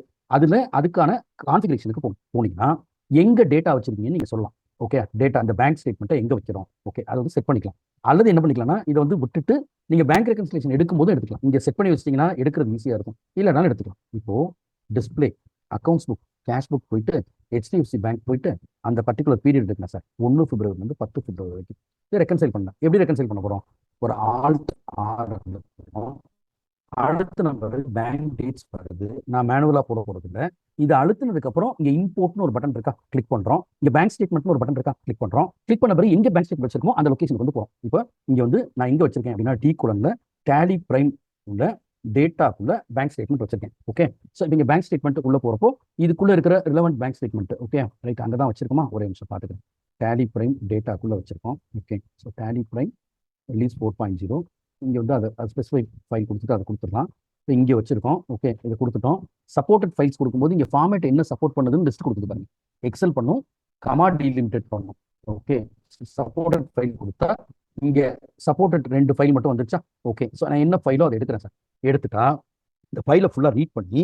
அதுக்கான கான்ஃபிகரேஷனுக்கு போனீங்கன்னா எங்க டேட்டா வச்சிருக்கீங்கன்னு நீங்க சொல்லலாம். ஓகே, டேட்டா அந்த பேங்க் ஸ்டேட்மெண்ட்டை எங்க வைக்கிறோம், ஓகே, அதை வந்து செட் பண்ணிக்கலாம். அல்லது என்ன பண்ணிக்கலாம்னா, இதை வந்து விட்டுட்டு நீங்க பேங்க் ரெக்கன்சிலேஷன் எடுக்கும்போது எடுத்துக்கலாம். இங்க செட் பண்ணி வச்சிட்டீங்கன்னா எடுக்கிறது ஈஸியா இருக்கும், இல்லைனாலும் எடுத்துக்கலாம். இப்போ display, accounts book, cash book போயிட்டு HDFC பேங்க் போயிட்டு அந்த பர்டிகுலர் பீரியட் இருக்குங்க சார், 1 பிப்ரவரி வந்து 10 பிப்ரவரி வரைக்கும் இதை ரெக்கன்சைல் பண்ணலாம். எப்படி ரெக்கன்சைல் பண்ண போறோம்? ஒரு ஆல்ட் ஆர் அடுத்த நம்பர் பேங்க் டேட்ஸ் வருது, நான் மேனுவலா போட போறது இல்லை. இது அழுத்தினதுக்கு அப்புறம் இங்க இம்போர்ட்னு ஒரு பட்டன் இருக்கா, கிளிக் பண்றோம். இங்க பேங்க் ஸ்டேட்மெண்ட்னு ஒரு பட்டன் இருக்கா, கிளிக் பண்றோம். கிளிக் பண்ண பிறகு எங்க பேங்க் ஸ்டேட்மெண்ட் வச்சிருக்கோம் அந்த லொகேஷனுக்கு வந்து போறோம். இப்போ இங்க வந்து நான் எங்க வச்சிருக்கேன் அப்படின்னா, டி குலன்ல டேலி பிரைம் உள்ள டேட்டாக்குள்ள பேங்க் ஸ்டேட்மெண்ட் வச்சிருக்கேன். ஓகே, ஸோ இங்க பேங்க் ஸ்டேட்மெண்ட் உள்ள போறப்போ இதுக்குள்ள இருக்கிற relevant bank statement, okay right, அங்கே தான் வச்சிருக்கோமா? ஒரே நிமிஷம் பார்த்துக்கிறேன். டேலி பிரைம் டேட்டாக்குள்ள வச்சிருக்கோம். Okay, so Tally Prime release 4.0 இங்க வந்து அதை ஸ்பெசிஃபை ஃபைல் கொடுத்துட்டு அதை கொடுத்துடலாம். இப்போ இங்கே வச்சிருக்கோம். ஓகே, இதை கொடுத்துட்டோம். சப்போர்ட்டட் ஃபைல்ஸ் கொடுக்கும்போது இங்கே ஃபார்மேட் என்ன சப்போர்ட் பண்ணுதுன்னு லிஸ்ட் கொடுக்குது பாருங்க. எக்ஸல் பண்ணும், கமா டீலிமிட்டட் பண்ணும். ஓகே, சப்போர்ட்டட் ஃபைல் கொடுத்தா இங்கே சப்போர்ட்டட் 2 ஃபைல் மட்டும் வந்துருச்சா? ஓகே, ஸோ நான் என்ன ஃபைலோ அதை எடுக்கிறேன் சார். எடுத்துட்டா இந்த ஃபைலை ஃபுல்லாக ரீட் பண்ணி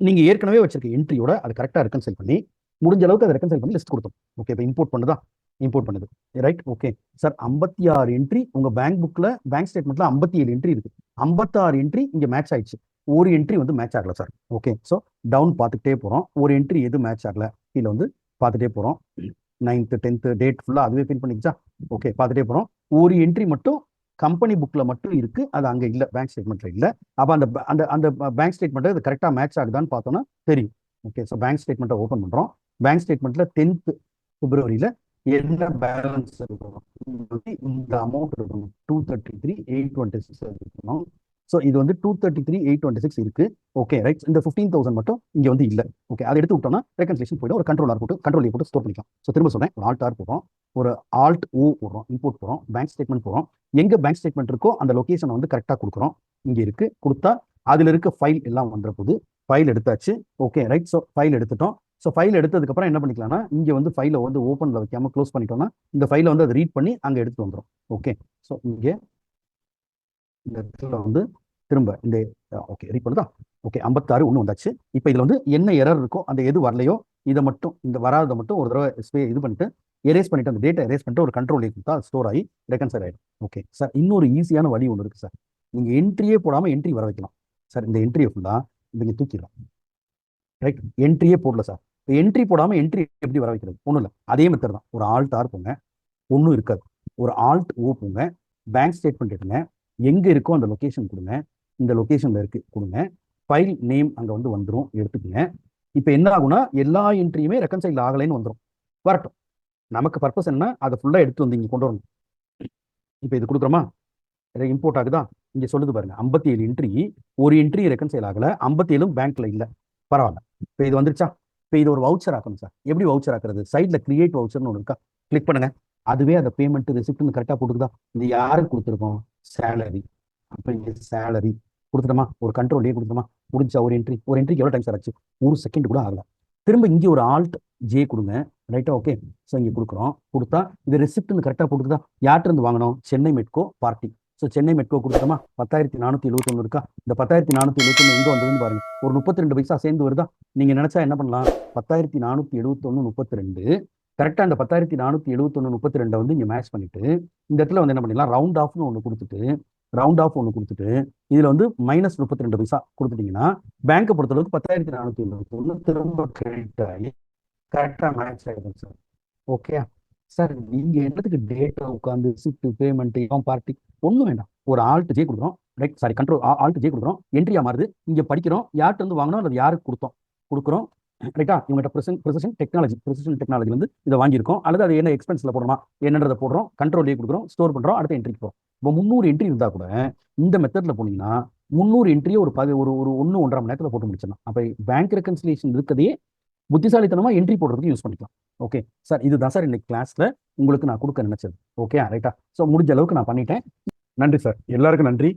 நீங்கள் ஏற்கனவே வச்சிருக்க என்ட்ரியோட அது கரெக்டாக ரெக்கன்சைல் பண்ணி முடிஞ்ச அளவுக்கு அதை ரெக்கன்சைல் பண்ணி லிஸ்ட் கொடுத்தோம். ஓகே, இப்போ இம்போர்ட் பண்ணுதா? இம்போர்ட் பண்ணுது. Right, okay sir. 56 என்ட்ரி உங்க பேங்க் புக்ல, பேங்க் ஸ்டேட்மெண்ட்ல 57 என்ட்ரி இருக்கு. 56 என்ட்ரி இங்க மேட்ச் ஆயிடுச்சு, ஒரு என்ட்ரி வந்து மேட்ச் ஆகல சார். ஓகே, ஸோ டவுன் பார்த்துட்டே போறோம். ஒரு என்ட்ரி எது மேட்ச் ஆகல கீழே வந்து பார்த்துட்டே போறோம். 9th 10th டேட் ஃபுல்லா அதுவே ஃபில் பண்ணிச்சா? ஓகே, பார்த்துட்டே போறோம். ஒரு என்ட்ரி மட்டும் கம்பெனி புக்ல மட்டும் இருக்கு, அது அங்க இல்ல, பேங்க் ஸ்டேட்மெண்ட்ல இல்ல. அப்ப அந்த அந்த அந்த பேங்க் ஸ்டேட்மெண்ட் இது கரெக்டா மேட்ச் ஆகுதான்னு பார்த்தோம்னா தெரியும். ஓகே, ஸோ பேங்க் ஸ்டேட்மெண்ட்டை ஓப்பன் பண்றோம். பேங்க் ஸ்டேட்மெண்ட்ல 10th பிப்ரவரியில என்ன பேலன்ஸ் இருக்கணும், இந்த அமௌண்ட் இருக்கணும், 233,826 இருக்கணும். ஸோ இது வந்து 233,826 இருக்கு. ஓகே ரைட், இந்த 15,000 மட்டும் இங்க வந்து இல்ல. ஓகே, அதை எடுத்து விட்டோம்னா ரெக்கன்சிலேஷன் போய்டும். ஒரு கண்ட்ரோல் ஆர் போட்டு கண்ட்ரோல் போட்டு ஸ்டோர் பண்ணிக்கலாம். ஸோ திரும்ப சொல்றேன், ஒரு ஆல்ட் ஆர் போடுறோம், ஒரு ஆல்ட் ஓ போடுறோம், இம்போர்ட் போறோம், பேங்க் ஸ்டேட்மெண்ட் போறோம். எங்க பேங்க் ஸ்டேட்மெண்ட் இருக்கோ அந்த லொகேஷனை வந்து கரெக்டா கொடுக்குறோம். இங்க இருக்கு, கொடுத்தா அதுல இருக்க ஃபைல் எல்லாம் வந்துற போது ஃபைல் எடுத்தாச்சு. ஓகே ரைட், ஸோ ஃபைல் எடுத்துட்டோம். ஸோ ஃபைல் எடுத்ததுக்கு அப்புறம் என்ன பண்ணிக்கலாம்னா, இங்க வந்து ஃபைலை வந்து ஓப்பன்ல வைக்காம க்ளோஸ் பண்ணிட்டோம்னா இந்த ஃபைலை வந்து அதை ரீட் பண்ணி அங்க எடுத்துட்டு வந்துடும். ஓகே, ஸோ இங்க இந்த இடத்துல வந்து திரும்ப இந்த ஓகே ரீட் பண்ணுதா? ஓகே, 56 ஒன்று வந்தாச்சு. இப்போ இதுல வந்து என்ன எரர் இருக்கோ அந்த எது வரலையோ இதை மட்டும், இந்த வராததை மட்டும் ஒரு தடவை இது பண்ணிட்டு எரேஸ் பண்ணிட்டு அந்த டேட்டா எரேஸ் பண்ணிட்டு ஒரு கண்ட்ரோல் கொடுத்தா ஸ்டோர் ஆகி ரெக்கன்சைல் ஆயிடும். ஓகே சார், இன்னொரு ஈஸியான வழி ஒன்று இருக்கு சார். நீங்க என்ட்ரியே போடாம என்ட்ரி வர வைக்கலாம் சார். இந்த என்ட்ரியை ஃபுல்லா நீங்க தூக்கிடலாம். ரைட், என்ட்ரியே போடல சார். இப்போ என்ட்ரி போடாம என்ட்ரி எப்படி வர வைக்கிறது? ஒன்றும் இல்லை, அதே மெத்தட் தான். ஒரு ஆல்ட் ஆர் போங்க, ஒன்றும் இருக்காது. ஒரு ஆல்ட் ஓ போங்க, பேங்க் ஸ்டேட்மெண்ட் எடுங்க, எங்க இருக்கோ அந்த லொகேஷன் கொடுங்க, இந்த லொகேஷன்ல இருக்கு கொடுங்க, ஃபைல் நேம் அங்க வந்து வந்துடும், எடுத்துக்கங்க. இப்போ என்ன ஆகும்னா எல்லா என்ட்ரியுமே ரெக்கன்சைல் ஆகலைன்னு வந்துடும். வரட்டும், நமக்கு பர்பஸ் என்ன, அதை ஃபுல்லாக எடுத்து வந்து இங்கே கொண்டு வரணும். இப்போ இது கொடுக்குறோமா, இதை இம்போர்ட் ஆகுதா, இங்கே சொல்லுது பாருங்க 57 என்ட்ரி, ஒரு என்ட்ரி ரெக்கன்சைல் ஆகலை, 57 பேங்க்ல இல்லை, பரவாயில்ல. இப்போ இது வந்துருச்சா, இப்போ இது ஒரு வவுச்சர் ஆக்கணும் சார். எப்படி வவுச்சர் ஆக்குறது, சைடில் கிரியேட் வவுச்சர்னு ஒன்று இருக்கா, கிளிக் பண்ணுங்க. அதுவே அதை பேமெண்ட் ரெசிப்ட்னு கரெக்டாக போட்டுக்குதா, இது யாருக்கு கொடுத்துருக்கோம், சேலரி. அப்போ இங்கே சேலரி கொடுத்துட்டோமா, ஒரு கண்ட்ரோல்லே கொடுத்துட்டோமா, முடிஞ்சா ஒரு என்ட்ரிக்கு எவ்வளோ டைம் சார் ஆச்சு, ஒரு செகண்ட் கூட ஆகல. திரும்ப இங்கே ஒரு ஆல்ட் ஜே கொடுங்க, ரைட்டா, ஓகே. ஸோ இங்கே கொடுக்குறோம், கொடுத்தா இது ரெசிப்ட்னு கரெக்டாக போட்டுக்குதா, யார்கிட்ட இருந்து வாங்கணும், சென்னை மெட்கோ பார்ட்டி. ஸோ சென்னை மெட்ரோ கொடுத்துட்டோமா, 10,471 இருக்கா, இந்த 10,471 எங்கே வந்ததுன்னு பாருங்க, ஒரு 32 பைசா சேர்ந்து வருதா. நீங்க நினைச்சா என்ன பண்ணலாம், 10,471 கரெக்டாக இந்த 10,471 வந்து இங்கே மேட்ச் பண்ணிட்டு இந்த இடத்துல வந்து என்ன பண்ணிடலாம், ரவுண்ட் ஆஃப்னு ஒன்று கொடுத்துட்டு இதில் வந்து -32 பைசா கொடுத்துட்டீங்கன்னா பேங்கை பொறுத்தளவுக்கு 10,471 திரும்ப கிரெடிட் ஆகி கரெக்டாக மேட்ச் ஆகிடும் சார். ஓகே சார், நீங்கள் என்னத்துக்கு டேட்டா உட்காந்து ஷிஃப்ட் பேமெண்ட் பார்ட்டி ஒன்றும் வேண்டாம், ஒரு ஆல்ட் ஜே கொடுக்குறோம், right, sorry control alt J கொடுக்குறோம், என்ட்ரியா மாறுது, இங்கே படிக்கிறோம், யார்கிட்ட வந்து வாங்கினோம் அல்லது யாருக்கு கொடுக்குறோம், ரைட்டா, இவங்ககிட்ட ப்ரிசிஷன் டெக்னாலஜி வந்து இதை வாங்கியிருக்கோம், அல்லது அது என்ன எக்ஸ்பென்ஸில் போடணுமா என்னன்றதை போடுறோம், கண்ட்ரோல்லே கொடுக்குறோம், ஸ்டோர் பண்ணுறோம், அடுத்த என்ட்ரிக்கு போகிறோம். இப்போ 300 என்ட்ரி இருந்தால் கூட இந்த மெத்தடில் போனீங்கன்னா 300 என்ட்ரியை ஒரு 1.5 மணி நேரத்தில் போட்டு முடிச்சிடலாம். அப்போ பேங்க் ரெக்கன்சிலேஷன் இருக்கதே புத்திசாலித்தனமா என்ட்ரி போடுறதுக்கு யூஸ் பண்ணிக்கலாம். ஓகே சார், இதுதான் சார் இன்னைக்கு கிளாஸ்ல உங்களுக்கு நான் கொடுக்க நினைச்சது. ஓகே ரைட்டா, ஸோ முடிஞ்ச அளவுக்கு நான் பண்ணிட்டேன். நன்றி சார், எல்லாருக்கும் நன்றி.